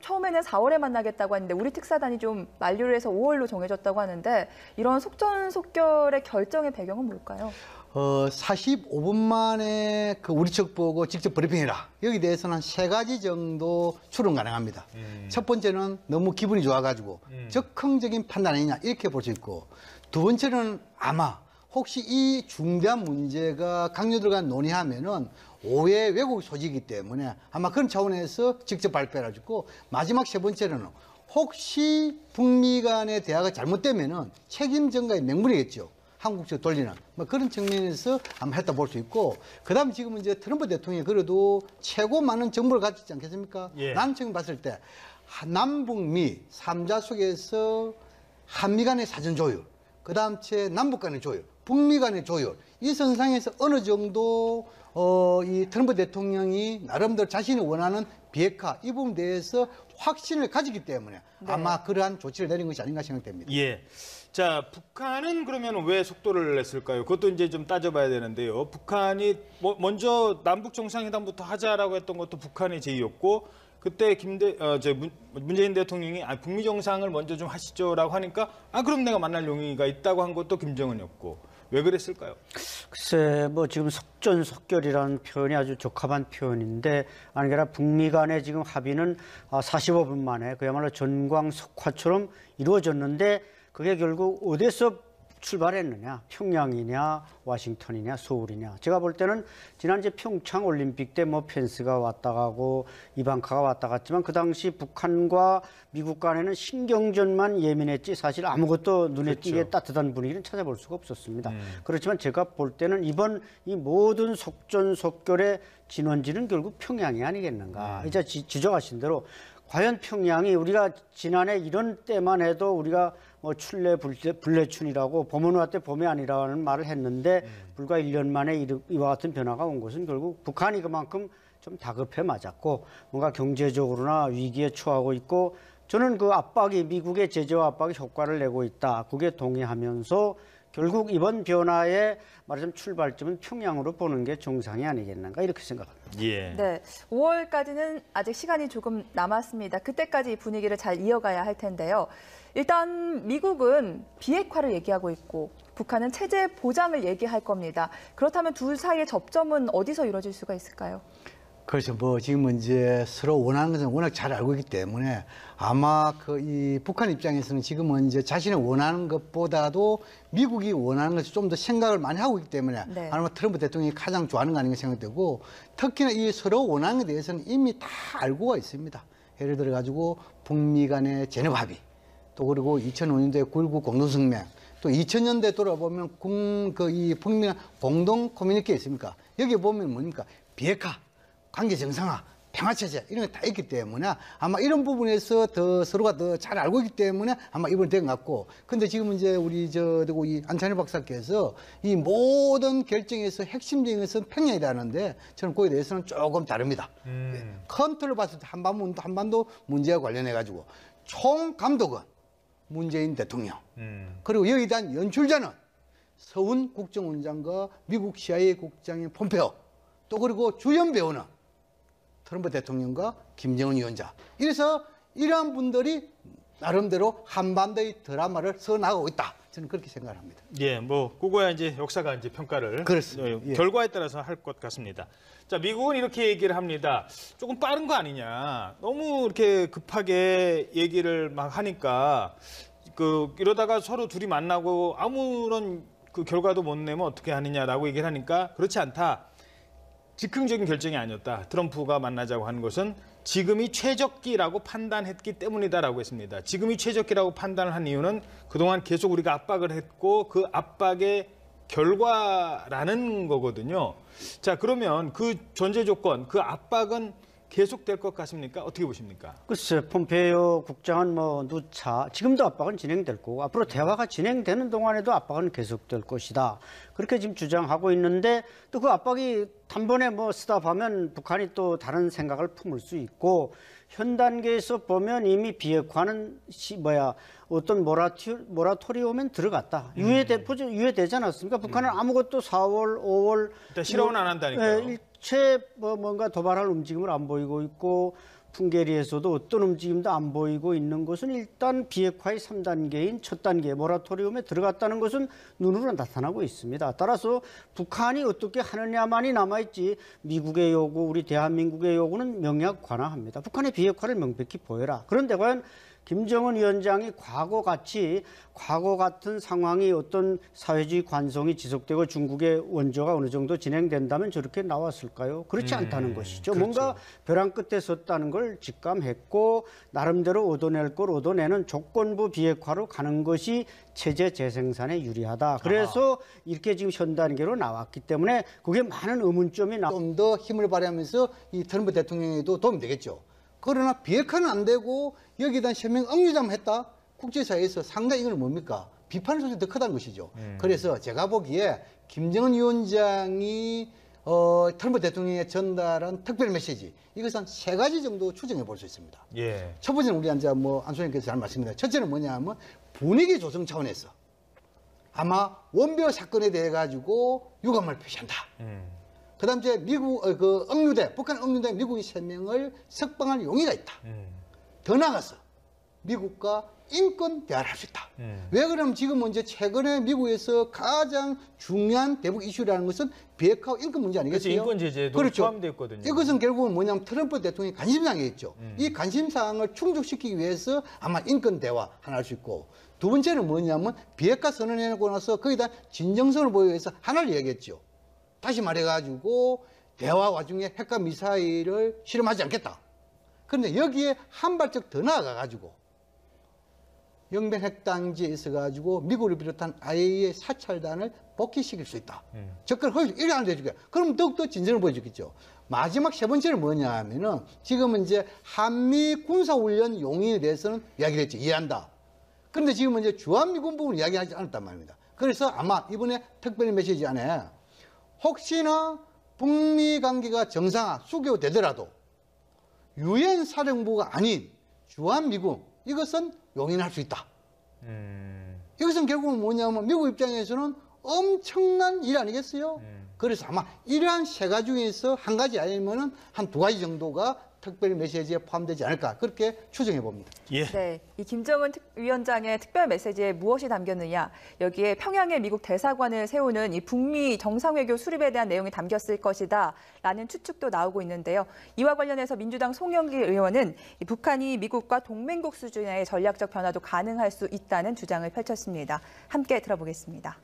처음에는 4월에 만나겠다고 했는데 우리 특사단이 좀 만류를 해서 5월로 정해졌다고 하는데 이런 속전속결의 결정의 배경은 뭘까요? 45분 만에 그 우리 측 보고 직접 브리핑해라. 여기 대해서는 한 3가지 정도 추론 가능합니다. 첫 번째는 너무 기분이 좋아가지고 적극적인 판단 아니냐 이렇게 볼 수 있고 두 번째는 아마 혹시 이 중대한 문제가 강요들 간 논의하면은 오해 왜곡 소지이기 때문에 아마 그런 차원에서 직접 발표해가지고 마지막 세 번째로는 혹시 북미 간의 대화가 잘못되면은 책임 전가의 맹물이겠죠. 한국 측 돌리는 뭐 그런 측면에서 아마 했다 볼 수 있고 그다음 지금 이제 트럼프 대통령이 그래도 최고 많은 정보를 가지고 있지 않겠습니까? 나는 지금 봤을 때 남북미 3자 속에서 한미 간의 사전 조율, 그다음 제 남북 간의 조율, 북미 간의 조율 이 선상에서 어느 정도 이 트럼프 대통령이 나름대로 자신이 원하는 비핵화 이 부분에 대해서 확신을 가지기 때문에 아마 그러한 조치를 내린 것이 아닌가 생각됩니다. 예. 자, 북한은 그러면 왜 속도를 냈을까요? 그것도 이제 좀 따져봐야 되는데요. 북한이 먼저 남북 정상회담부터 하자라고 했던 것도 북한의 제의였고, 그때 문재인 대통령이 북미 정상을 먼저 좀 하시죠라고 하니까 그럼 내가 만날 용의가 있다고 한 것도 김정은이었고, 왜 그랬을까요? 글쎄, 뭐 지금 속전속결이라는 표현이 아주 적합한 표현인데 아니라 북미 간의 지금 합의는 45분 만에 그야말로 전광석화처럼 이루어졌는데 그게 결국 어디서 출발했느냐? 평양이냐, 워싱턴이냐, 서울이냐? 제가 볼 때는 지난 이제 평창 올림픽 때 뭐 펜스가 왔다 가고 이방카가 왔다 갔지만 그 당시 북한과 미국 간에는 신경전만 예민했지 사실 아무것도 눈에 띄게 따뜻한 분위기는 찾아볼 수가 없었습니다. 그렇지만 제가 볼 때는 이번 이 모든 속전속결의 진원지는 결국 평양이 아니겠는가? 이제 지적하신 대로 과연 평양이 우리가 지난해 이런 때만 해도 우리가 뭐 출래 불래춘이라고 봄은 왔대 봄이 아니라는 말을 했는데 불과 1년 만에 이와 같은 변화가 온 것은 결국 북한이 그만큼 좀 다급해 맞았고 뭔가 경제적으로나 위기에 처하고 있고 저는 그 압박이 미국의 제재와 압박이 효과를 내고 있다. 그게 동의하면서 결국 이번 변화의 말하자면 출발점은 평양으로 보는 게 정상이 아니겠는가 이렇게 생각합니다. 예. 네, 5월까지는 아직 시간이 조금 남았습니다. 그때까지 이 분위기를 잘 이어가야 할 텐데요. 일단 미국은 비핵화를 얘기하고 있고 북한은 체제 보장을 얘기할 겁니다. 그렇다면 둘 사이의 접점은 어디서 이루어질 수가 있을까요? 그렇죠. 뭐 지금은 이제 서로 원하는 것은 워낙 잘 알고 있기 때문에 아마 이 북한 입장에서는 지금은 이제 자신이 원하는 것보다도 미국이 원하는 것을 좀 더 생각을 많이 하고 있기 때문에 네. 아마 트럼프 대통령이 가장 좋아하는 거 아닌가 생각되고 특히나 이 서로 원하는 것에 대해서는 이미 다 알고가 있습니다. 예를 들어 가지고 북미 간의 제네바 합의 또 그리고 2005년도에 9.19 공동성명 또 2000년대 돌아보면 이 북미 간 공동 커뮤니케 있습니까? 여기 보면 뭡니까? 비핵화 관계 정상화, 평화체제 이런 게 다 있기 때문에 아마 이런 부분에서 더 서로가 더 잘 알고 있기 때문에 아마 이번에 된 것 같고 근데 지금 이제 우리 이 안찬희 박사께서 이 모든 결정에서 핵심적인 것은 평양이라는데 저는 거기에 대해서는 조금 다릅니다. 컨트롤 봤을 때 한반도 문제와 관련해 가지고 총 감독은 문재인 대통령 그리고 여기에 대한 연출자는 서훈 국정원장과 미국 CIA 국장인 폼페오 또 그리고 주연 배우는 트럼프 대통령과 김정은 위원장. 이래서 이러한 분들이 나름대로 한반도의 드라마를 써나가고 있다. 저는 그렇게 생각을 합니다. 예, 뭐 그거야 이제 역사가 이제 평가를 그렇습니다. 예. 결과에 따라서 할 것 같습니다. 자, 미국은 이렇게 얘기를 합니다. 조금 빠른 거 아니냐. 너무 이렇게 급하게 얘기를 막 하니까 이러다가 서로 둘이 만나고 아무런 그 결과도 못 내면 어떻게 하느냐라고 얘기를 하니까 그렇지 않다. 즉흥적인 결정이 아니었다. 트럼프가 만나자고 한 것은 지금이 최적기라고 판단했기 때문이다라고 했습니다. 지금이 최적기라고 판단을 한 이유는 그동안 계속 우리가 압박을 했고 그 압박의 결과라는 거거든요. 자, 그러면 그 전제 조건, 그 압박은 계속될 것 같습니까? 어떻게 보십니까? 글쎄, 폼페이오 국장은 뭐 누차 지금도 압박은 진행될 거고 앞으로 대화가 진행되는 동안에도 압박은 계속될 것이다. 그렇게 지금 주장하고 있는데 또 그 압박이 단번에 뭐 스탑하면 북한이 또 다른 생각을 품을 수 있고 현 단계에서 보면 이미 비핵화는 어떤 모라토리움엔 들어갔다. 유예되지 않았습니까? 북한은 아무것도 4월, 5월 일단 실험은 안 한다니까요. 일체 뭔가 도발할 움직임을 안 보이고 있고 풍계리에서도 어떤 움직임도 안 보이고 있는 것은 일단 비핵화의 3단계인 첫 단계 모라토리움에 들어갔다는 것은 눈으로 나타나고 있습니다. 따라서 북한이 어떻게 하느냐만이 남아있지 미국의 요구, 우리 대한민국의 요구는 명약 관화합니다. 북한의 비핵화를 명백히 보여라. 그런데 과연 김정은 위원장이 과거 같은 상황이 어떤 사회주의 관성이 지속되고 중국의 원조가 어느 정도 진행된다면 저렇게 나왔을까요? 그렇지 않다는 것이죠. 그렇죠. 뭔가 벼랑 끝에 섰다는 걸 직감했고 나름대로 얻어낼 걸 얻어내는 조건부 비핵화로 가는 것이 체제 재생산에 유리하다. 그래서 이렇게 지금 현 단계로 나왔기 때문에 그게 많은 의문점이 좀 더 힘을 발휘하면서 이 트럼프 대통령에도 도움이 되겠죠. 그러나 비핵화는 안 되고 여기에 대한 현명 억류자만 했다? 국제사회에서 상당히 이건 뭡니까? 비판의 소리가 더 크다는 것이죠. 그래서 제가 보기에 김정은 위원장이 트럼프 대통령에 전달한 특별 메시지 이것은 한 3가지 정도 추정해 볼 수 있습니다. 예. 첫 번째는 우리 이제 안 소장님께서 잘 말씀드렸습니다. 첫째는 뭐냐면 분위기 조성 차원에서 아마 원별 사건에 대해 가지고 유감을 표시한다. 그다음 이제 미국 북한 억류대 미국인 3명을 석방할 용의가 있다. 더 나아가서 미국과 인권 대화를 할 수 있다. 왜 그러면 지금 이제 최근에 미국에서 가장 중요한 대북 이슈라는 것은 비핵화와 인권 문제 아니겠어요? 그렇죠. 인권 제재도 그렇죠. 포함되어 있거든요. 이것은 결국은 뭐냐면 트럼프 대통령이 관심사항이었죠. 이 관심사항을 충족시키기 위해서 아마 인권 대화 하나 할 수 있고, 두 번째는 뭐냐면 비핵화 선언해놓고 나서 거기다 진정성을 보이기 위해서 하나를 얘기했죠. 다시 말해가지고 대화 와중에 핵과 미사일을 실험하지 않겠다. 그런데 여기에 한 발짝 더 나아가가지고 영변 핵단지에 있어가지고 미국을 비롯한 IAEA 사찰단을 복귀시킬 수 있다. 접근을 이렇게 안 해주게. 그럼 더욱더 진전을 보여주겠죠. 마지막 세 번째는 뭐냐 하면은 지금은 이제 한미 군사훈련 용인에 대해서는 이야기를 했죠. 이해한다. 그런데 지금은 이제 주한미군 부분을 이야기하지 않았단 말입니다. 그래서 아마 이번에 특별히 메시지 안에 혹시나 북미 관계가 정상화, 수교되더라도 유엔 사령부가 아닌 주한미군 이것은 용인할 수 있다. 이것은 결국은 뭐냐면 미국 입장에서는 엄청난 일 아니겠어요? 그래서 아마 이러한 세 가지 중에서 한 가지 아니면은 한 두 가지 정도가 특별 메시지에 포함되지 않을까 그렇게 추정해 봅니다. 예. 네, 이 김정은 위원장의 특별 메시지에 무엇이 담겼느냐? 여기에 평양에 미국 대사관을 세우는 이 북미 정상외교 수립에 대한 내용이 담겼을 것이다라는 추측도 나오고 있는데요. 이와 관련해서 민주당 송영길 의원은 이 북한이 미국과 동맹국 수준의 전략적 변화도 가능할 수 있다는 주장을 펼쳤습니다. 함께 들어보겠습니다.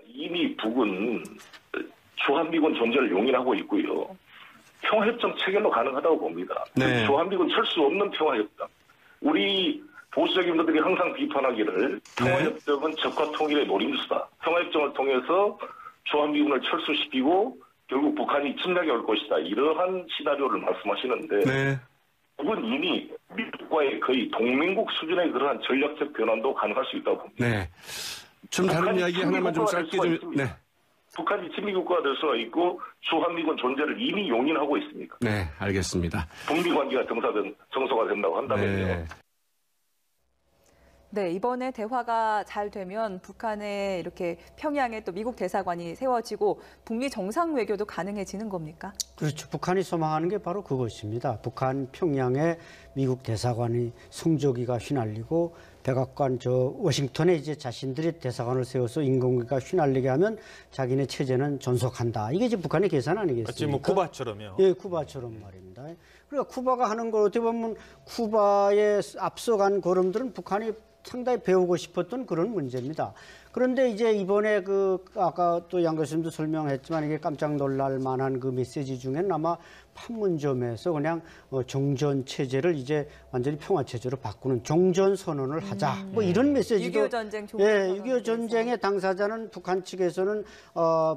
이미 북은 주한미군 존재를 용인하고 있고요. 평화협정 체결로 가능하다고 봅니다. 네. 주한미군 철수 없는 평화협정. 우리 보수적인 분들이 항상 비판하기를 평화협정은 적과 통일의 노림수다. 평화협정을 통해서 주한미군을 철수시키고 결국 북한이 침략에 올 것이다. 이러한 시나리오를 말씀하시는데 네. 북은 이미 미국과의 거의 동맹국 수준의 그러한 전략적 변환도 가능할 수 있다고 봅니다. 네. 좀 다른 이야기 하나만 좀 짧게 좀. 네. 북한이 친미국가가 될 수가 있고 주한미군 존재를 이미 용인하고 있습니다. 네, 알겠습니다. 북미 관계가 정서가 된다고 한다면요. 네. 네, 이번에 대화가 잘 되면 북한에 이렇게 평양에 또 미국 대사관이 세워지고 북미 정상 외교도 가능해지는 겁니까? 그렇죠. 북한이 소망하는 게 바로 그것입니다. 북한 평양에 미국 대사관이 성조기가 휘날리고 백악관 워싱턴에 이제 자신들이 대사관을 세워서 인공위가 휘날리게 하면 자기네 체제는 존속한다. 이게 이제 북한의 계산 아니겠습니까? 마치 뭐 쿠바처럼요. 예, 쿠바처럼 말입니다. 그러니까 쿠바가 하는 걸 어떻게 보면 쿠바에 앞서간 걸음들은 북한이 상당히 배우고 싶었던 그런 문제입니다. 그런데 이제 이번에 아까 또 양 교수님도 설명했지만 이게 깜짝 놀랄 만한 그 메시지 중에는 아마 판문점에서 그냥 종전 체제를 이제 완전히 평화 체제로 바꾸는 종전 선언을 하자. 뭐 이런 메시지도 6.25 전쟁 종전 예, 6.25 전쟁의 당사자는 북한 측에서는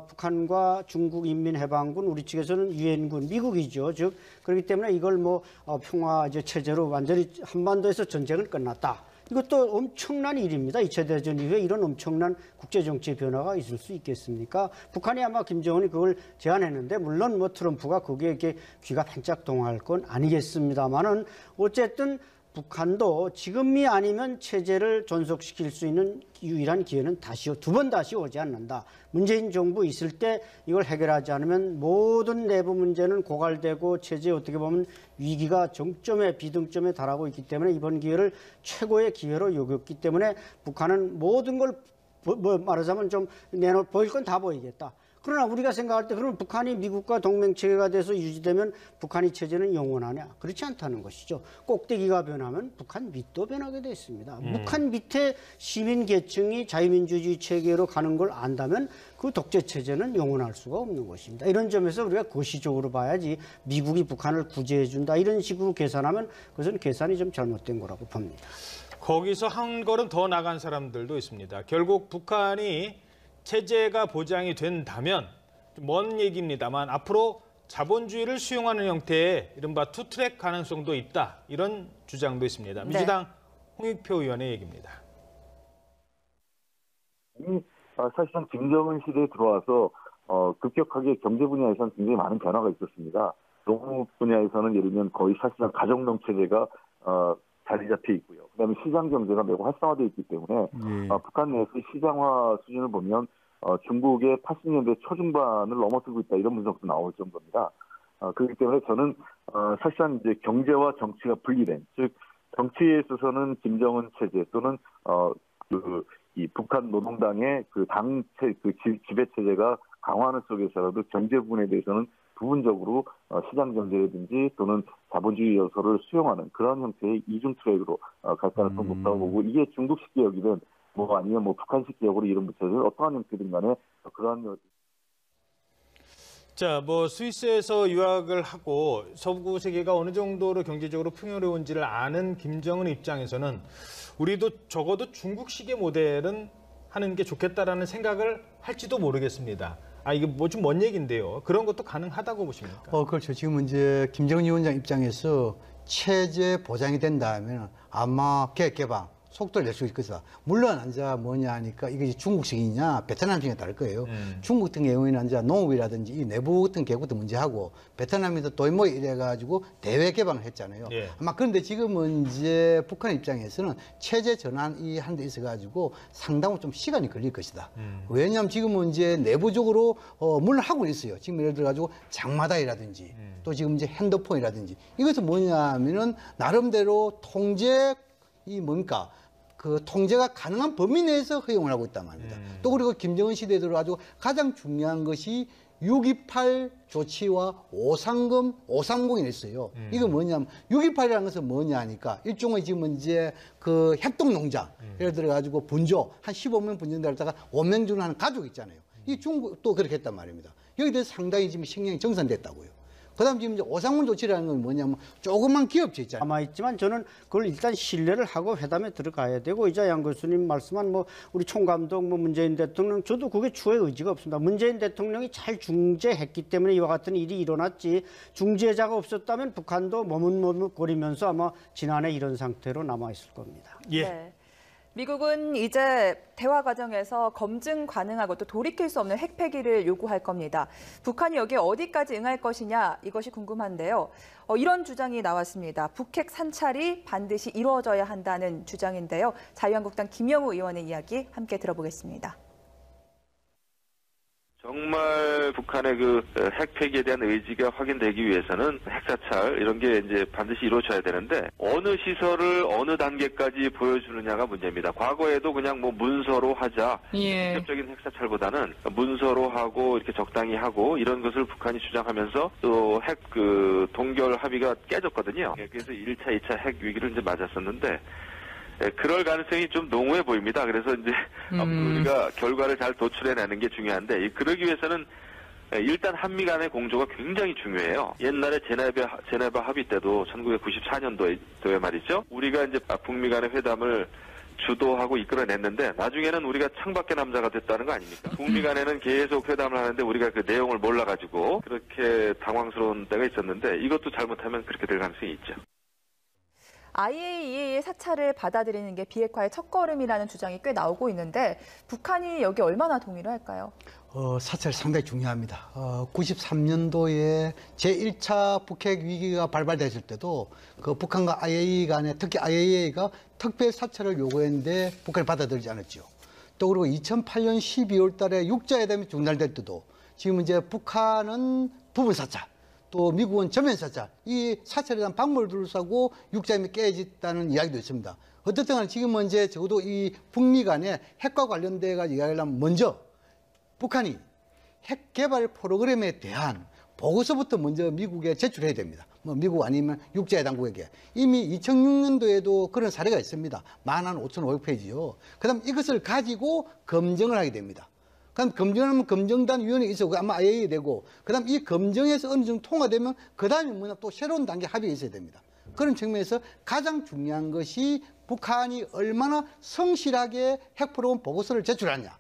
북한과 중국 인민해방군, 우리 측에서는 유엔군, 미국이죠. 즉 그렇기 때문에 이걸 뭐 평화 체제로 완전히 한반도에서 전쟁은 끝났다. 이것도 엄청난 일입니다. 2차 대전 이후에 이런 엄청난 국제정치 변화가 있을 수 있겠습니까? 북한이 아마 김정은이 그걸 제안했는데 물론 뭐 트럼프가 거기에 이렇게 귀가 반짝 동할 건 아니겠습니다만은 어쨌든 북한도 지금이 아니면 체제를 존속시킬 수 있는 유일한 기회는 두 번 다시 오지 않는다. 문재인 정부 있을 때 이걸 해결하지 않으면 모든 내부 문제는 고갈되고 체제에 어떻게 보면 위기가 정점에 비등점에 달하고 있기 때문에 이번 기회를 최고의 기회로 여겼기 때문에 북한은 모든 걸 말하자면 좀 보일 건 다 보이겠다. 그러나 우리가 생각할 때 그러면 북한이 미국과 동맹체계가 돼서 유지되면 북한의 체제는 영원하냐? 그렇지 않다는 것이죠. 꼭대기가 변하면 북한 밑도 변하게 돼 있습니다. 북한 밑에 시민 계층이 자유민주주의 체계로 가는 걸 안다면 그 독재 체제는 영원할 수가 없는 것입니다. 이런 점에서 우리가 거시적으로 봐야지 미국이 북한을 구제해 준다 이런 식으로 계산하면 그것은 계산이 좀 잘못된 거라고 봅니다. 거기서 한 걸음 더 나간 사람들도 있습니다. 결국 북한이 체제가 보장이 된다면 먼 얘기입니다만 앞으로 자본주의를 수용하는 형태의 이른바 투트랙 가능성도 있다. 이런 주장도 있습니다. 민주당 홍익표 의원의 얘기입니다. 사실상 김정은 시대에 들어와서 급격하게 경제 분야에서는 굉장히 많은 변화가 있었습니다. 농업 분야에서는 예를 들면 거의 사실상 가정농 체제가 자리 잡혀 있고요. 그다음에 시장 경제가 매우 활성화되어 있기 때문에 북한 내에서 시장화 수준을 보면 중국의 80년대 초중반을 넘어서고 있다 이런 분석도 나올 정도입니다. 그렇기 때문에 저는 사실상 이제 경제와 정치가 분리된, 즉 정치에 있어서는 김정은 체제 또는 이 북한 노동당의 지배 체제가 강화하는 속에서라도 경제 부분에 대해서는 부분적으로 시장 경제라든지 또는 자본주의 요소를 수용하는 그런 형태의 이중 트랙으로 갈 가능성이 높다고 보고, 이게 중국식 개혁이든 아니면 북한식 개혁으로 이름 붙여서 어떠한 형태든 간에 그러한. 자, 스위스에서 유학을 하고 서구 세계가 어느 정도로 경제적으로 풍요로운지를 아는 김정은 입장에서는 우리도 적어도 중국식의 모델은 하는 게 좋겠다라는 생각을 할지도 모르겠습니다. 이게 좀 먼 얘기인데요. 그런 것도 가능하다고 보십니까? 그렇죠. 지금 이제 김정은 위원장 입장에서 체제 보장이 된다면 아마 계획 개방 속도를 낼 수 있을 것이다. 물론 이제 뭐냐 하니까 이게 중국식이냐 베트남식에 따를 거예요. 중국 같은 경우에는 이제 농업이라든지 이 내부 같은 개국도 문제하고, 베트남에서 도이모 이래가지고 대외 개방을 했잖아요. 예. 아마 그런데 지금은 이제 북한 입장에서는 체제 전환이 한 데 있어가지고 상당히 좀 시간이 걸릴 것이다. 왜냐하면 지금은 이제 내부적으로 물론 하고 있어요. 지금 예를 들어가지고 장마다이라든지 또 지금 이제 핸드폰이라든지, 이것은 뭐냐면은 나름대로 그 통제가 가능한 범위 내에서 허용을 하고 있단 말입니다. 또 그리고 김정은 시대에 들어가지고 가장 중요한 것이 6.28 조치와 530이 있어요. 이거 뭐냐면 6.28이라는 것은 뭐냐 하니까 일종의 지금 이제 그 협동농장, 예를 들어가지고 분조, 한 15명 분전되다가 5명 주는 하는 가족 있잖아요. 이 중국도 그렇게 했단 말입니다. 여기에 대해서 상당히 지금 신경이 정산됐다고요. 그다음 지금 이제 530 조치라는 건 뭐냐면 조그만 기업체 있잖아요. 남아있지만 저는 그걸 일단 신뢰를 하고 회담에 들어가야 되고, 이자 양 교수님 말씀한 우리 총감독 문재인 대통령, 저도 그게 추후의 의지가 없습니다. 문재인 대통령이 잘 중재했기 때문에 이와 같은 일이 일어났지, 중재자가 없었다면 북한도 머뭇머뭇거리면서 아마 지난해 이런 상태로 남아있을 겁니다. 예. 네. 미국은 이제 대화 과정에서 검증 가능하고 또 돌이킬 수 없는 핵폐기를 요구할 겁니다. 북한이 여기에 어디까지 응할 것이냐, 이것이 궁금한데요. 이런 주장이 나왔습니다. 북핵 산찰이 반드시 이루어져야 한다는 주장인데요. 자유한국당 김영우 의원의 이야기 함께 들어보겠습니다. 정말 북한의 핵 폐기에 대한 의지가 확인되기 위해서는 핵사찰 이런 게 이제 반드시 이루어져야 되는데, 어느 시설을 어느 단계까지 보여주느냐가 문제입니다. 과거에도 그냥 문서로 하자, 직접적인 핵사찰보다는 문서로 하고 이렇게 적당히 하고 이런 것을 북한이 주장하면서 또 핵 동결 합의가 깨졌거든요. 그래서 1차, 2차 핵 위기를 이제 맞았었는데, 그럴 가능성이 좀 농후해 보입니다. 그래서 이제 우리가 결과를 잘 도출해내는 게 중요한데, 그러기 위해서는 일단 한미 간의 공조가 굉장히 중요해요. 옛날에 제네바 합의 때도 1994년도에 말이죠. 우리가 이제 북미 간의 회담을 주도하고 이끌어냈는데, 나중에는 우리가 창밖의 남자가 됐다는 거 아닙니까? 북미 간에는 계속 회담을 하는데 우리가 그 내용을 몰라가지고 그렇게 당황스러운 때가 있었는데, 이것도 잘못하면 그렇게 될 가능성이 있죠. IAEA의 사찰을 받아들이는 게 비핵화의 첫걸음이라는 주장이 꽤 나오고 있는데, 북한이 여기 얼마나 동의를 할까요? 사찰 상당히 중요합니다. 93년도에 제1차 북핵 위기가 발발됐을 때도 그 북한과 IAEA 간에, 특히 IAEA가 특별 사찰을 요구했는데 북한이 받아들이지 않았죠. 또 그리고 2008년 12월 달에 육자회담이 중단될 때도 지금 이제 북한은 부분 사찰, 또 미국은 전면 사찰, 이 사찰에 대한 방법을 둘러싸고 육자회담이 깨졌다는 이야기도 있습니다. 어쨌든 간에 지금은 이제 적어도 이 북미 간에 핵과 관련돼 가지고 이야기하려면 먼저 북한이 핵 개발 프로그램에 대한 보고서부터 먼저 미국에 제출해야 됩니다. 미국 아니면 육자회담국에게. 이미 2006년도에도 그런 사례가 있습니다. 15,500페이지요. 그다음 이것을 가지고 검증을 하게 됩니다. 그럼 검증하면 검증단 위원회 있어, 아마 IAEA 되고, 그다음 이 검증에서 어느 정도 통과되면 그다음에 뭐냐 또 새로운 단계 합의가 있어야 됩니다. 그런 측면에서 가장 중요한 것이 북한이 얼마나 성실하게 핵 프로그램 보고서를 제출하냐.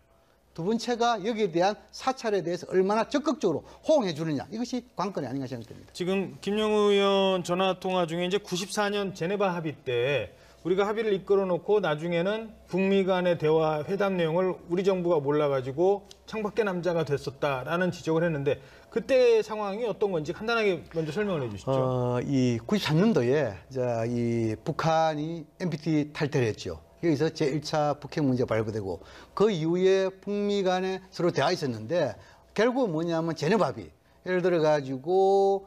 두 번째가 여기에 대한 사찰에 대해서 얼마나 적극적으로 호응해 주느냐. 이것이 관건이 아닌가 생각됩니다. 지금 김영우 의원 전화 통화 중에 이제 94년 제네바 합의 때 우리가 합의를 이끌어 놓고 나중에는 북미 간의 대화 회담 내용을 우리 정부가 몰라가지고 창밖의 남자가 됐었다라는 지적을 했는데, 그때 상황이 어떤 건지 간단하게 먼저 설명을 해주시죠. 이 93년도에 이 북한이 NPT 탈퇴를 했죠. 여기서 제1차 북핵 문제가 발표되고, 그 이후에 북미 간에 서로 대화가 있었는데, 결국 뭐냐면 제네바 합의. 예를 들어 가지고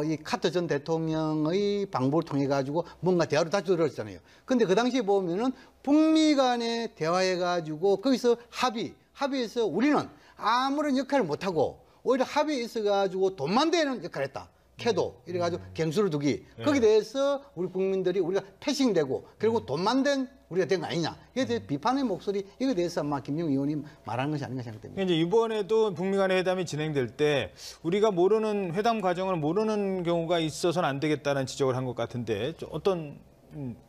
이 카터 전 대통령의 방법을 통해 가지고 뭔가 대화를 다시 들었잖아요. 근데 그 당시에 보면은 북미 간에 대화해 가지고 거기서 합의해서 우리는 아무런 역할을 못 하고 오히려 합의에 있어 가지고 돈만 되는 역할을 했다. 캐도 이래가지고 갱수를 두기 거기에 대해서 우리 국민들이 우리가 패싱되고 그리고 돈만 된 우리가 된 거 아니냐 이에 대해 비판의 목소리 이거에 대해서 아마 김영 의원님 말하는 것이 아닌가 생각됩니다. 이제 이번에도 북미 간의 회담이 진행될 때 우리가 모르는 회담 과정을 모르는 경우가 있어서는 안 되겠다는 지적을 한 것 같은데 어떤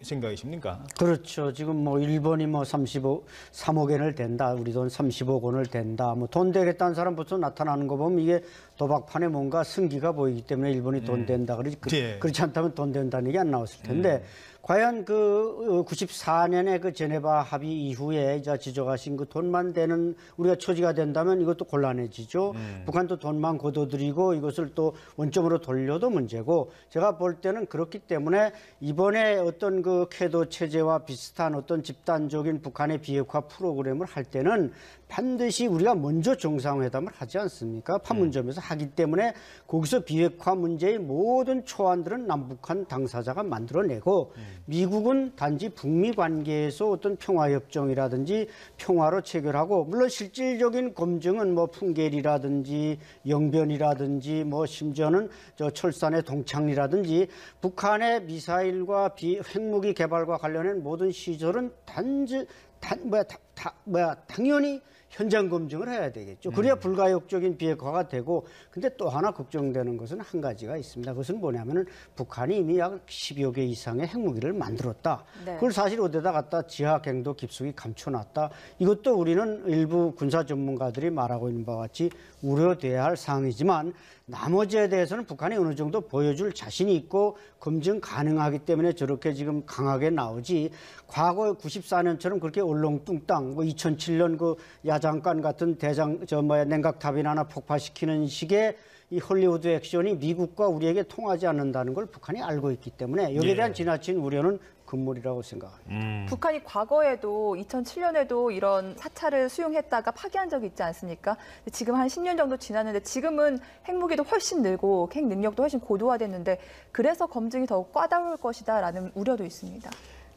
생각이십니까? 그렇죠. 지금 뭐 일본이 뭐 3억 엔을 댄다. 우리 돈 30억 원을 댄다. 뭐 돈 되겠다는 사람부터 나타나는 거 보면 이게 도박판에 뭔가 승기가 보이기 때문에 일본이 돈 된다. 그렇지 않다면 돈 된다는 얘기 안 나왔을 텐데 과연 그 94년에 그 제네바 합의 이후에 이제 지적하신 그 돈만 되는 우리가 처지가 된다면 이것도 곤란해지죠. 북한도 돈만 거둬들이고 이것을 또 원점으로 돌려도 문제고 제가 볼 때는 그렇기 때문에 이번에 어떤 그 캐도 체제와 비슷한 어떤 집단적인 북한의 비핵화 프로그램을 할 때는 반드시 우리가 먼저 정상회담을 하지 않습니까? 판문점에서 하기 때문에 거기서 비핵화 문제의 모든 초안들은 남북한 당사자가 만들어내고 미국은 단지 북미 관계에서 어떤 평화협정이라든지 평화로 체결하고 물론 실질적인 검증은 뭐 풍계리라든지 영변이라든지 뭐 심지어는 저 철산의 동창리라든지 북한의 미사일과 핵무기 개발과 관련된 모든 시설은 당연히 현장 검증을 해야 되겠죠. 그래야 불가역적인 비핵화가 되고 근데 또 하나 걱정되는 것은 한 가지가 있습니다. 그것은 뭐냐면은 북한이 이미 약 10여 개 이상의 핵무기를 만들었다. 네. 그걸 사실 어디다 갖다 지하갱도 깊숙이 감춰놨다. 이것도 우리는 일부 군사 전문가들이 말하고 있는 바와 같이 우려돼야 할 사항이지만 나머지에 대해서는 북한이 어느 정도 보여줄 자신이 있고 검증 가능하기 때문에 저렇게 지금 강하게 나오지 과거 94년처럼 그렇게 얼렁뚱땅 뭐 2007년 그 야장간 같은 냉각탑이나 하나 폭파시키는 식의 이 헐리우드 액션이 미국과 우리에게 통하지 않는다는 걸 북한이 알고 있기 때문에 여기에 대한 지나친 우려는 금물이라고 생각합니다. 북한이 과거에도 2007년에도 이런 사찰을 수용했다가 파기한 적이 있지 않습니까? 지금 한 10년 정도 지났는데 지금은 핵무기도 훨씬 늘고 핵 능력도 훨씬 고도화됐는데 그래서 검증이 더욱 까다로울 것이다라는 우려도 있습니다.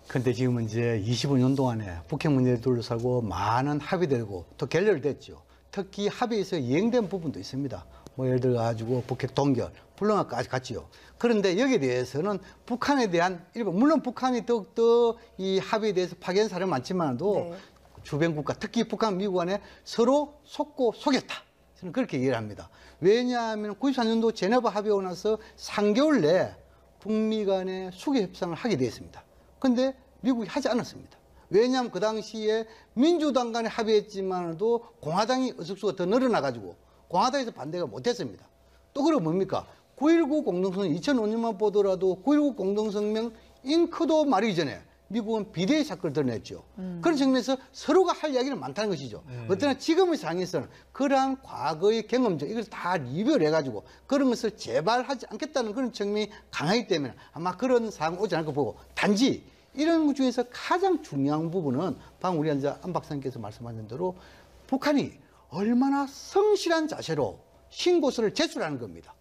그런데 지금 이제 25년 동안에 북핵 문제를 둘러싸고 많은 합의되고 또 결렬됐죠. 특히 합의에서 이행된 부분도 있습니다. 뭐 예를 들어 가지고 북핵 동결, 불능화까지 갔지요. 그런데 여기에 대해서는 북한에 대한 물론 북한이 더욱더 이 합의에 대해서 파견 사례 많지만도 주변 국가, 특히 북한, 미국 간에 서로 속고 속였다. 저는 그렇게 이해를 합니다. 왜냐하면 94년도 제네바 합의하고 나서 3개월 내에 북미 간에 수교 협상을 하게 되었습니다. 그런데 미국이 하지 않았습니다. 왜냐하면 그 당시에 민주당 간에 합의했지만도 공화당이 의석수가 더 늘어나가지고 공화당에서 반대가 못했습니다. 또 그리고 뭡니까? 9.19 공동성명 2005년만 보더라도 9.19 공동성명 잉크도 마르기 전에 미국은 비대위 사건을 드러냈죠. 그런 측면에서 서로가 할 이야기는 많다는 것이죠. 어떠나 지금의 상황에서는 그러한 과거의 경험적 이걸 다 리뷰를 해가지고 그런 것을 재발하지 않겠다는 그런 측면이 강하기 때문에 아마 그런 상황 오지 않을 거 보고 단지 이런 것 중에서 가장 중요한 부분은 방금 우리 안 박사님께서 말씀하신 대로 북한이 얼마나 성실한 자세로 신고서를 제출하는 겁니다.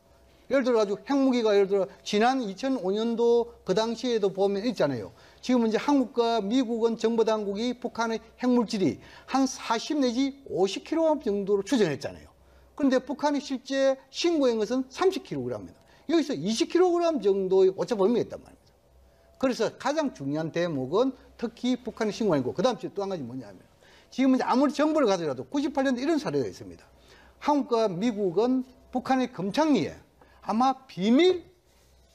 예를 들어가지고 핵무기가 예를 들어 지난 2005년도 그 당시에도 보면 있잖아요. 지금 이제 한국과 미국은 정보당국이 북한의 핵물질이 한 40 내지 50kg 정도로 추정했잖아요. 그런데 북한이 실제 신고한 것은 30kg입니다. 여기서 20kg 정도의 오차 범위가 있단 말입니다. 그래서 가장 중요한 대목은 특히 북한의 신고하고 그다음 또 한 가지 뭐냐면 지금 이제 아무리 정보를 가져라도 98년도 이런 사례가 있습니다. 한국과 미국은 북한의 금창리에 아마 비밀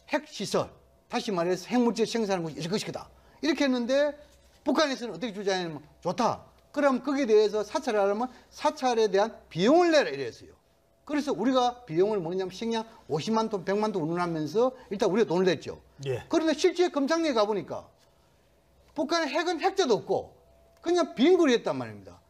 핵시설, 다시 말해서 핵물질 생산하는 곳이 있을 것이다. 이렇게 했는데 북한에서는 어떻게 주장하냐면 좋다. 그럼 거기에 대해서 사찰을 하려면 사찰에 대한 비용을 내라 이랬어요. 그래서 우리가 비용을 뭐냐면 식량 50만 톤, 100만 톤 운운하면서 일단 우리가 돈을 냈죠. 그런데 실제 금창리에 가보니까 북한의 핵은 핵자도 없고 그냥 빈 거리였단 말입니다.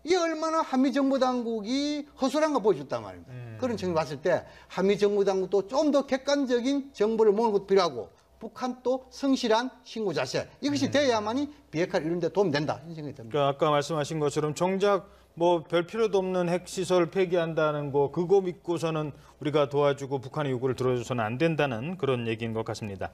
이게 얼마나 한미정보당국이 허술한가 보여줬단 말입니다. 그런 측면을 봤을 때 한미정보당국도 좀 더 객관적인 정보를 모으는 것도 필요하고 북한 또 성실한 신고 자세 이것이 돼야만이 비핵화를 이루는 데 도움이 된다 이런 생각이 듭니다. 그러니까 아까 말씀하신 것처럼 정작 뭐 별 필요도 없는 핵시설 폐기한다는 거 그거 믿고서는 우리가 도와주고 북한의 요구를 들어줘서는 안 된다는 그런 얘기인 것 같습니다.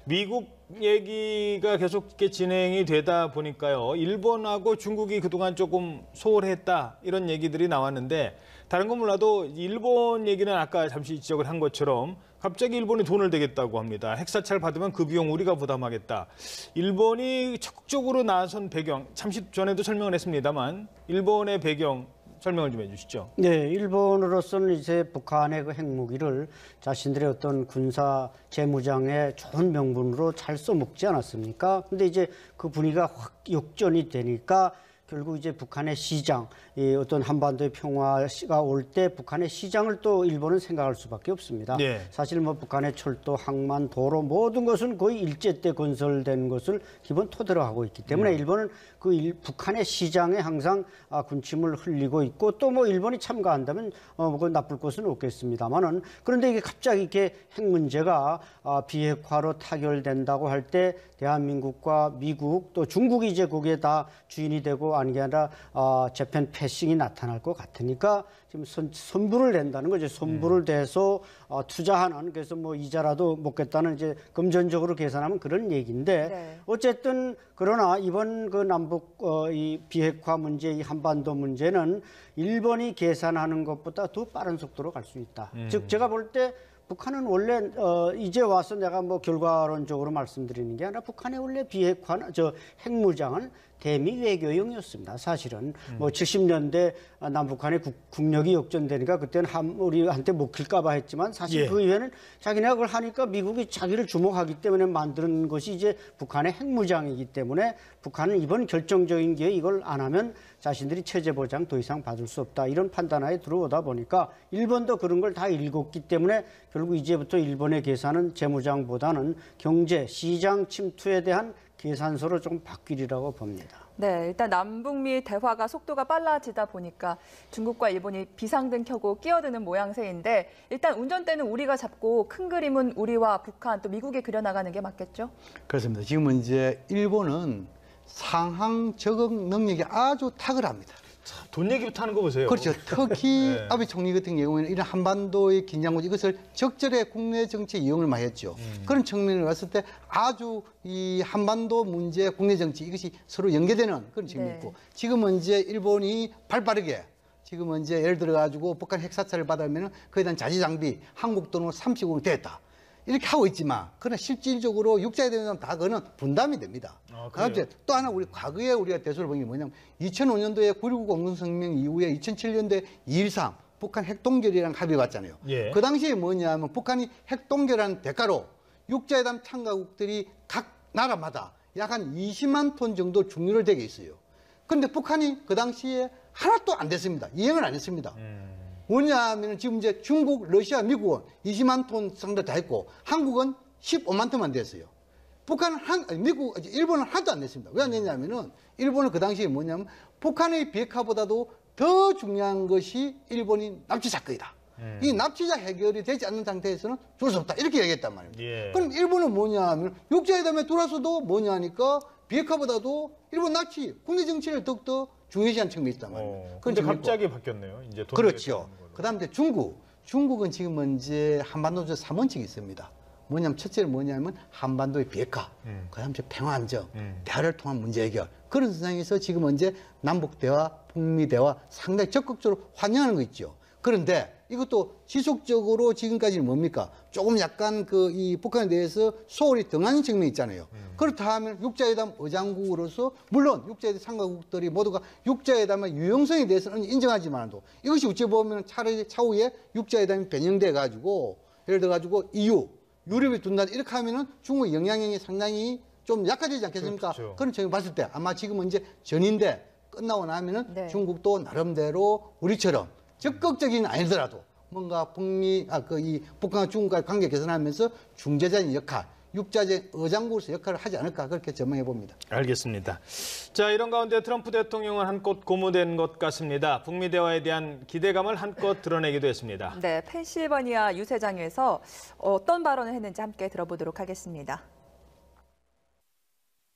미국 얘기가 계속 이렇게 진행이 되다 보니까요. 일본하고 중국이 그동안 조금 소홀했다 이런 얘기들이 나왔는데 다른 건 몰라도 일본 얘기는 아까 잠시 지적을 한 것처럼 갑자기 일본이 돈을 대겠다고 합니다. 핵사찰 받으면 그 비용 우리가 부담하겠다. 일본이 적극적으로 나선 배경, 잠시 전에도 설명을 했습니다만 일본의 배경 설명을 좀 해주시죠. 네, 일본으로서는 이제 북한의 그 핵무기를 자신들의 어떤 군사 재무장의 좋은 명분으로 잘 써먹지 않았습니까? 근데 이제 그 분위기가 확 역전이 되니까 결국 이제 북한의 시장, 이 어떤 한반도의 평화가 올 때 북한의 시장을 또 일본은 생각할 수밖에 없습니다. 네. 사실 뭐 북한의 철도, 항만, 도로 모든 것은 거의 일제 때 건설된 것을 기본 토대로 하고 있기 때문에 일본은 그 북한의 시장에 항상 군침을 흘리고 있고 또 뭐 일본이 참가한다면 뭐 나쁠 것은 없겠습니다만은 그런데 이게 갑자기 이렇게 핵 문제가 비핵화로 타결된다고 할 때 대한민국과 미국 또 중국이 이제 거기에 다 주인이 되고 아닌 게 아니라 재팬 패싱이 나타날 것 같으니까 지금 선불을 낸다는 거죠. 선불을 대서 투자하는 그래서 뭐 이자라도 먹겠다는 이제 금전적으로 계산하면 그런 얘기인데 네. 어쨌든 그러나 이번 그 남북 이 비핵화 문제, 이 한반도 문제는 일본이 계산하는 것보다 더 빠른 속도로 갈 수 있다. 즉 제가 볼 때 북한은 원래 이제 와서 내가 뭐 결과론적으로 말씀드리는 게 아니라 북한의 원래 비핵화 핵무장은 대미 외교용이었습니다. 사실은 뭐 70년대 남북한의 국력이 역전되니까 그때는 우리한테 먹힐까봐 했지만 사실 그 이후에는 자기네가 그걸 하니까 미국이 자기를 주목하기 때문에 만드는 것이 이제 북한의 핵무장이기 때문에 북한은 이번 결정적인 기회에 이걸 안 하면 자신들이 체제 보장 더 이상 받을 수 없다 이런 판단하에 들어오다 보니까 일본도 그런 걸 다 읽었기 때문에 결국 이제부터 일본의 계산은 재무장보다는 경제, 시장 침투에 대한 계산서로 좀 바뀌리라고 봅니다. 네, 일단 남북미 대화가 속도가 빨라지다 보니까 중국과 일본이 비상등 켜고 끼어드는 모양새인데 일단 운전대는 우리가 잡고 큰 그림은 우리와 북한 또 미국이 그려나가는 게 맞겠죠? 그렇습니다. 지금 이제 일본은 상황 적응 능력이 아주 탁월합니다. 돈 얘기부터 하는 거 보세요. 그렇죠. 특히 네. 아베 총리 같은 경우에는 이런 한반도의 긴장고 이것을 적절히 국내 정치에 이용을 많이 했죠. 그런 측면을 봤을 때 아주 이 한반도 문제, 국내 정치 이것이 서로 연계되는 그런 측면이 있고 지금은 이제 일본이 발빠르게 지금은 이제 예를 들어 가지고 북한 핵사찰을 받으면 그에 대한 자지 장비 한국 돈으로 30억 됐다. 이렇게 하고 있지만 그러나 실질적으로 육자에 대한 다 그거는 분담이 됩니다. 그다음에 또 하나 우리 과거에 우리가 대수를 본 게 뭐냐면 2005년도에 9.19 공동성명 이후에 2007년도에 2.13 북한 핵동결이라는 합의 봤잖아요. 그 당시에 뭐냐면 북한이 핵동결한 대가로 육자회담 참가국들이 각 나라마다 약 한 20만 톤 정도 중유를 대게 있어요. 그런데 북한이 그 당시에 하나도 안 됐습니다. 이행을 안 했습니다. 뭐냐면 지금 이제 중국, 러시아, 미국은 20만 톤 상대 다 했고 한국은 15만 톤만 됐어요. 북한은 일본은 하나도 안 냈습니다. 왜 안 냈냐면은 일본은 그 당시에 뭐냐면 북한의 비핵화보다도 더 중요한 것이 일본이 납치 사건이다. 이 납치자 해결이 되지 않는 상태에서는 줄 수 없다. 이렇게 얘기했단 말입니다. 그럼 일본은 뭐냐면 육자회담에 들어와서도 뭐냐니까 비핵화보다도 일본 납치, 국내 정치를 더욱더 중요시한 측면이 있단 말입니다. 그런데 갑자기 바뀌었네요. 이제 그렇죠. 그다음에 이제 중국은 지금 이제 한반도적 3원칙이 있습니다. 뭐냐면 첫째는 뭐냐면 한반도의 비핵화, 그다음에 평화 안정, 대화를 통한 문제 해결 그런 세상에서 지금 이제 남북 대화, 북미 대화 상당히 적극적으로 환영하는 거 있죠. 그런데 이것도 지속적으로 지금까지는 뭡니까? 조금 약간 이 북한에 대해서 소홀히 등하는 측면이 있잖아요. 그렇다 하면 육자회담 의장국으로서 물론 육자회담 참가국들이 모두가 육자회담의 유용성에 대해서는 인정하지만도 이것이 어찌 보면 차후에 육자회담이 변형돼 가지고 예를 들어 가지고 유럽이 둔다 이렇게 하면은 중국의 영향력이 상당히 좀 약해지지 않겠습니까? 그렇죠. 그런 측면을 봤을 때 아마 지금은 이제 전인데 끝나고 나면은 중국도 나름대로 우리처럼 적극적인 아니더라도 뭔가 북한과 중국과의 관계 개선하면서 중재자인 역할, 육자재 의장국으로서 역할을 하지 않을까 그렇게 전망해 봅니다. 알겠습니다. 자, 이런 가운데 트럼프 대통령은 한껏 고무된 것 같습니다. 북미 대화에 대한 기대감을 한껏 드러내기도 했습니다. 네, 펜실버니아 유세장에서 어떤 발언을 했는지 함께 들어보도록 하겠습니다.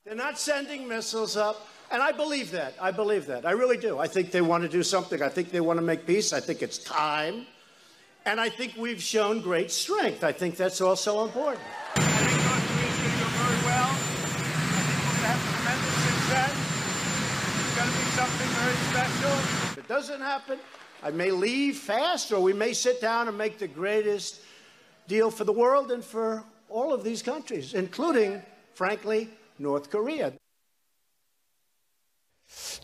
They're not sending missiles up. And I believe that. I believe that. I really do. I think they want to do something. I think they want to make peace. I think it's time. And I think we've shown great strength. I think that's also important. I think North Korea is going to go very well. I think we're going to have tremendous success. It's going to be something very special. If it doesn't happen, I may leave fast, or we may sit down and make the greatest deal for the world and for all of these countries, including, frankly, North Korea.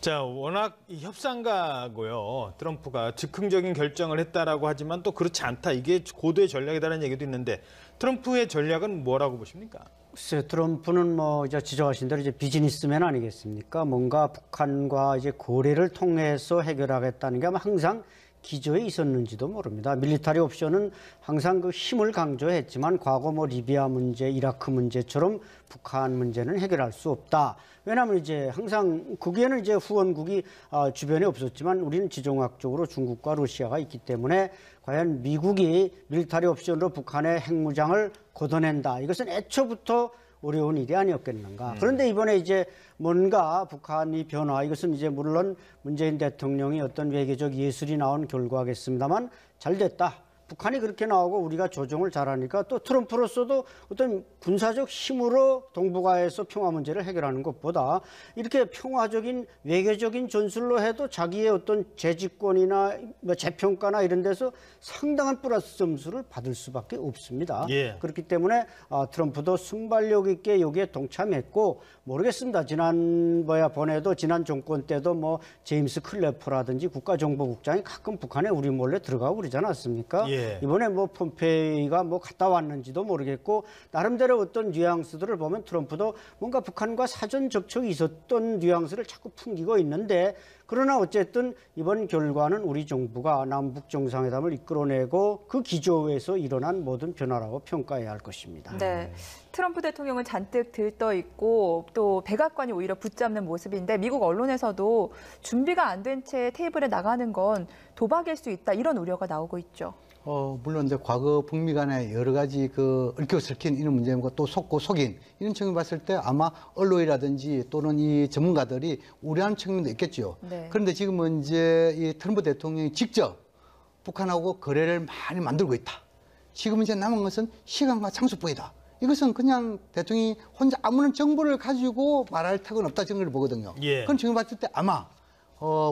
자, 워낙 이 협상가고요. 트럼프가 즉흥적인 결정을 했다라고 하지만 또 그렇지 않다. 이게 고도의 전략이다라는 얘기도 있는데 트럼프의 전략은 뭐라고 보십니까? 글쎄, 트럼프는 뭐 이제 지적하신 대로 이제 비즈니스맨 아니겠습니까? 뭔가 북한과 이제 거래를 통해서 해결하겠다는 게 아마 항상 기조에 있었는지도 모릅니다. 밀리터리 옵션은 항상 그 힘을 강조했지만 과거 뭐 리비아 문제, 이라크 문제처럼 북한 문제는 해결할 수 없다. 왜냐하면 이제 항상 거기에는 이제 후원국이 주변에 없었지만 우리는 지정학적으로 중국과 러시아가 있기 때문에 과연 미국이 밀리터리 옵션으로 북한의 핵무장을 걷어낸다. 이것은 애초부터 어려운 일이 아니었겠는가. 그런데 이번에 이제 뭔가 북한이 변화, 이것은 이제 물론 문재인 대통령이 어떤 외교적 예술이 나온 결과겠습니다만 잘 됐다. 북한이 그렇게 나오고 우리가 조정을 잘하니까 또 트럼프로서도 어떤 군사적 힘으로 동북아에서 평화 문제를 해결하는 것보다 이렇게 평화적인 외교적인 전술로 해도 자기의 어떤 재집권이나 뭐 재평가나 이런 데서 상당한 플러스 점수를 받을 수밖에 없습니다. 예. 그렇기 때문에 트럼프도 순발력 있게 여기에 동참했고 모르겠습니다. 지난 정권 때도 뭐 제임스 클래퍼라든지 국가정보국장이 가끔 북한에 우리 몰래 들어가고 그러지 않았습니까? 예. 이번에 뭐 폼페이가 뭐 갔다 왔는지도 모르겠고 나름대로 어떤 뉘앙스들을 보면 트럼프도 뭔가 북한과 사전 접촉이 있었던 뉘앙스를 자꾸 풍기고 있는데 그러나 어쨌든 이번 결과는 우리 정부가 남북 정상회담을 이끌어내고 그 기조에서 일어난 모든 변화라고 평가해야 할 것입니다. 네, 트럼프 대통령은 잔뜩 들떠 있고 또 백악관이 오히려 붙잡는 모습인데 미국 언론에서도 준비가 안 된 채 테이블에 나가는 건 도박일 수 있다 이런 우려가 나오고 있죠. 물론 이제 과거 북미 간에 여러 가지 그 얽혀 설킨 이런 문제고 또 속고 속인 이런 측면 봤을 때 아마 언론이라든지 또는 이 전문가들이 우려하는 측면도 있겠죠. 네. 그런데 지금은 이제 이 트럼프 대통령이 직접 북한하고 거래를 많이 만들고 있다. 지금 이제 남은 것은 시간과 장소뿐이다. 이것은 그냥 대통령이 혼자 아무런 정보를 가지고 말할 턱은 없다 정도를 보거든요. 예. 그런 측면 봤을 때 아마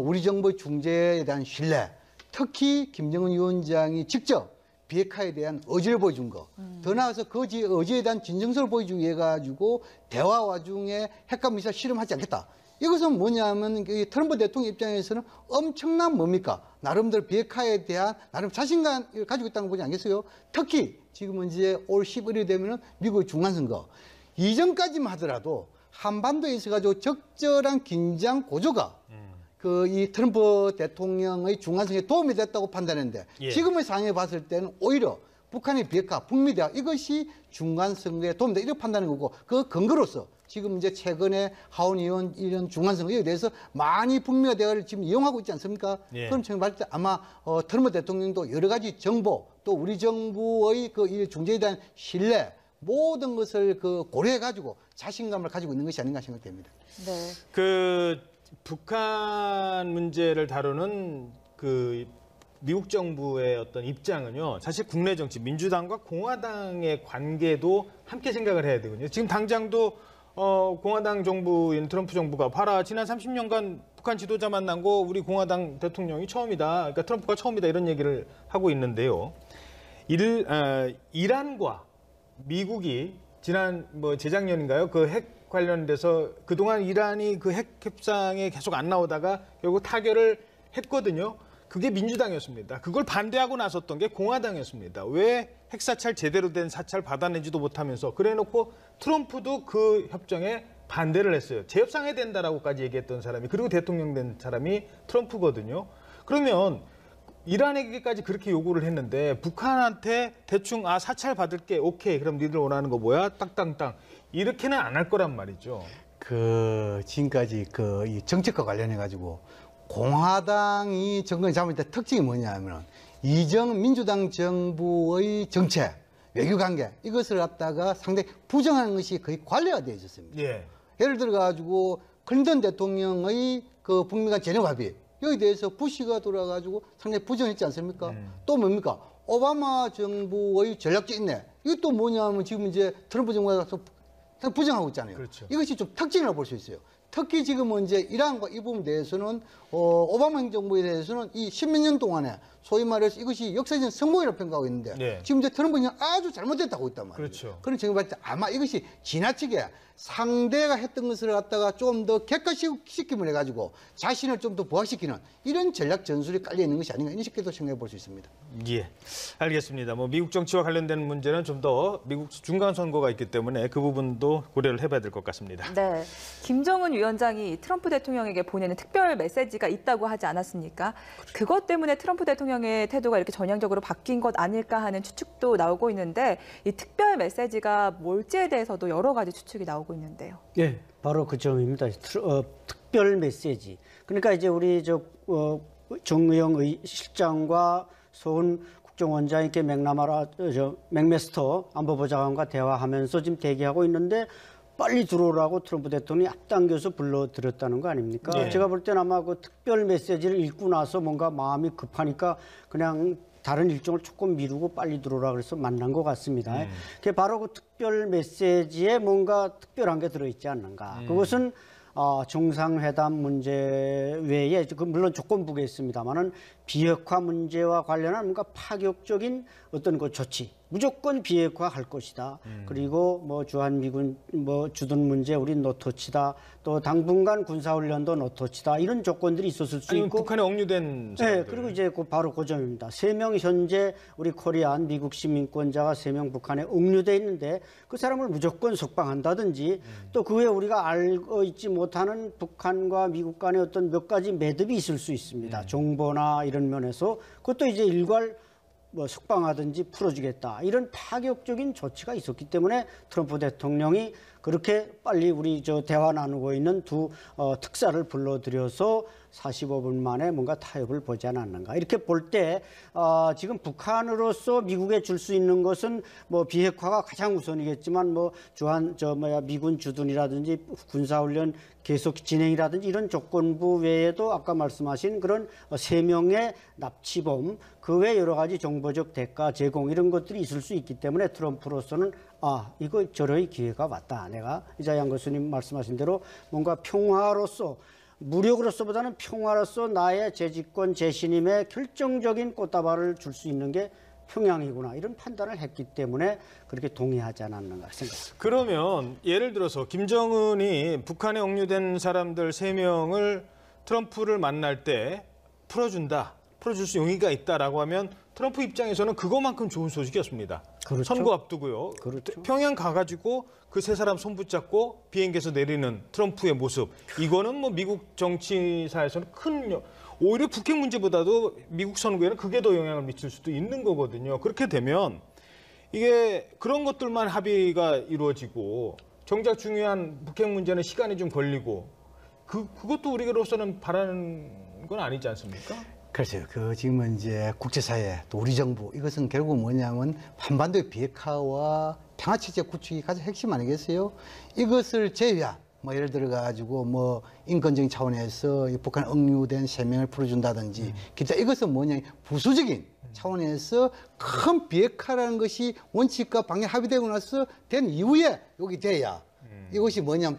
우리 정부의 중재에 대한 신뢰, 특히 김정은 위원장이 직접 비핵화에 대한 의지를 보여준 거, 더 나아가서 그 의지에 대한 진정성을 보여주기 위해 가지고 대화 와중에 핵과 미사일 실험하지 않겠다. 이것은 뭐냐면 트럼프 대통령 입장에서는 엄청난 뭡니까? 나름대로 비핵화에 대한 나름 자신감을 가지고 있다는 거 보지 않겠어요? 특히 지금은 이제 올 11일이 되면은 미국의 중간선거 이전까지만 하더라도 한반도에 있어가지고 적절한 긴장 고조가 이 트럼프 대통령의 중간선거에 도움이 됐다고 판단했는데 예. 지금의 상황에 봤을 때는 오히려 북한의 비핵화, 북미 대화 이것이 중간선거에 도움이 됐다 이렇게 판단하는 거고 그 근거로서 지금 이제 최근에 하원 의원 이런 중간선거에 대해서 많이 북미와 대화를 지금 이용하고 있지 않습니까? 예. 그런 측면 봤을 때 아마 트럼프 대통령도 여러 가지 정보 또 우리 정부의 이 중재에 대한 신뢰 모든 것을 고려해 가지고 자신감을 가지고 있는 것이 아닌가 생각됩니다. 네. 북한 문제를 다루는 미국 정부의 어떤 입장은요. 사실 국내 정치, 민주당과 공화당의 관계도 함께 생각을 해야 되거든요. 지금 당장도 공화당 정부인 트럼프 정부가 봐라 지난 30년간 북한 지도자 만난 거 우리 공화당 대통령이 처음이다. 그러니까 트럼프가 처음이다 이런 얘기를 하고 있는데요. 이란과 미국이 지난 재작년인가요? 그 핵 관련돼서 그동안 이란이 그 핵 협상에 계속 안 나오다가 결국 타결을 했거든요. 그게 민주당이었습니다. 그걸 반대하고 나섰던 게 공화당이었습니다. 왜 핵사찰 제대로 된 사찰 받아내지도 못하면서 그래놓고 트럼프도 그 협정에 반대를 했어요. 재협상해야 된다라고까지 얘기했던 사람이 그리고 대통령 된 사람이 트럼프거든요. 그러면 이란에게까지 그렇게 요구를 했는데 북한한테 대충 사찰 받을게 오케이 그럼 니들 원하는 거 뭐야 땅땅땅 이렇게는 안 할 거란 말이죠. 지금까지 이 정책과 관련해 가지고 공화당이 정권을 잡을 때 특징이 뭐냐면 민주당 정부의 정책, 외교관계 이것을 갖다가 상당히 부정하는 것이 거의 관례가 되어 있었습니다. 예. 예를 들어 가지고 클린턴 대통령의 그 북미 간 전역 합의 여기 대해서 부시가 돌아가지고 상당히 부정했지 않습니까? 또 뭡니까? 오바마 정부의 전략적 인내. 이것도 뭐냐면 지금 이제 트럼프 정부가 가서 부정하고 있잖아요. 그렇죠. 이것이 좀 특징이라고 볼 수 있어요. 특히 지금은 이제 이란과 이 부분에 대해서는 오바마 행정부에 대해서는 이 십몇 년 동안에 소위 말해서 이것이 역사적인 성공이라고 평가하고 있는데 네. 지금 이제 트럼프는 아주 잘못됐다고 있단 말이에요. 그렇죠. 그런 제가 봤을 때 아마 이것이 지나치게 상대가 했던 것을 갖다가 좀 더 객관시킴을 해가지고 자신을 좀 더 부각시키는 이런 전략 전술이 깔려 있는 것이 아닌가 이런 식으로 생각해 볼 수 있습니다. 예, 알겠습니다. 뭐 미국 정치와 관련된 문제는 좀 더 미국 중간 선거가 있기 때문에 그 부분도 고려를 해봐야 될 것 같습니다. 네, 김정은 위원장이 트럼프 대통령에게 보내는 특별 메시지가 있다고 하지 않았습니까? 그것 때문에 트럼프 대통령의 태도가 이렇게 전향적으로 바뀐 것 아닐까 하는 추측도 나오고 있는데 이 특별 메시지가 뭘지에 대해서도 여러 가지 추측이 나오고 있는데요. 네, 바로 그 점입니다. 특별 메시지. 그러니까 이제 우리 정의용 실장과 소훈 국정원장이 이렇게 맥메스터 안보보좌관과 대화하면서 지금 대기하고 있는데 빨리 들어오라고 트럼프 대통령이 앞당겨서 불러들였다는 거 아닙니까? 네. 제가 볼 때는 아마 그 특별 메시지를 읽고 나서 뭔가 마음이 급하니까 그냥 다른 일정을 조금 미루고 빨리 들어오라 그래서 만난 것 같습니다. 그게 바로 그 특별 메시지에 뭔가 특별한 게 들어있지 않는가. 그것은 정상회담 문제 외에 물론 조건부겠습니다만은 비핵화 문제와 관련한 뭔가 파격적인 어떤 그 조치, 무조건 비핵화할 것이다. 그리고 뭐 주한미군 뭐 주둔 문제 우린 노터치다. 또 당분간 군사훈련도 노터치다. 이런 조건들이 있었을 수 있고. 북한에 억류된 사람들. 네, 그리고 이제 바로 그 점입니다. 3명 현재 우리 코리안 미국 시민권자가 3명 북한에 억류돼 있는데 그 사람을 무조건 석방한다든지 또 그 외에 우리가 알고 있지 못하는 북한과 미국 간의 어떤 몇 가지 매듭이 있을 수 있습니다. 정보나 이런 면에서 그것도 이제 일괄 뭐 석방하든지 풀어주겠다 이런 파격적인 조치가 있었기 때문에 트럼프 대통령이 그렇게 빨리 우리 대화 나누고 있는 두 특사를 불러들여서 45분 만에 뭔가 타협을 보지 않았는가 이렇게 볼 때 지금 북한으로서 미국에 줄 수 있는 것은 뭐 비핵화가 가장 우선이겠지만 뭐 미군 주둔이라든지 군사훈련 계속 진행이라든지 이런 조건부 외에도 아까 말씀하신 그런 3명의 납치범 그 외 여러 가지 정보적 대가 제공 이런 것들이 있을 수 있기 때문에 트럼프로서는 이거 저러의 기회가 왔다. 내가 이자양 교수님 말씀하신 대로 뭔가 평화로서 무력으로서보다는 평화로서 나의 재집권 재신임에 결정적인 꽃다발을 줄 수 있는 게 평양이구나 이런 판단을 했기 때문에 그렇게 동의하지 않았는가 생각합니다. 그러면 예를 들어서 김정은이 북한에 억류된 사람들 3명을 트럼프를 만날 때 풀어줄 수 용의가 있다라고 하면 트럼프 입장에서는 그것만큼 좋은 소식이었습니다. 그렇죠. 선거 앞두고요. 그렇죠. 평양 가가지고 그 3사람 손 붙잡고 비행기에서 내리는 트럼프의 모습. 이거는 뭐 미국 정치사에서는 오히려 북핵 문제보다도 미국 선거에는 그게 더 영향을 미칠 수도 있는 거거든요. 그렇게 되면 이게 그런 것들만 합의가 이루어지고 정작 중요한 북핵 문제는 시간이 좀 걸리고 그것도 우리로서는 바라는 건 아니지 않습니까? 그렇죠. 지금은 이제 국제사회 또 우리 정부 이것은 결국 뭐냐면 한반도의 비핵화와 평화체제 구축이 가장 핵심 아니겠어요? 이것을 제외한 뭐 예를 들어 가지고 뭐 인권적인 차원에서 북한 억류된 3명을 풀어준다든지 기타 이것은 뭐냐 부수적인 차원에서 큰 비핵화라는 것이 원칙과 방향 합의되고 나서 된 이후에 여기 돼야 이것이 뭐냐면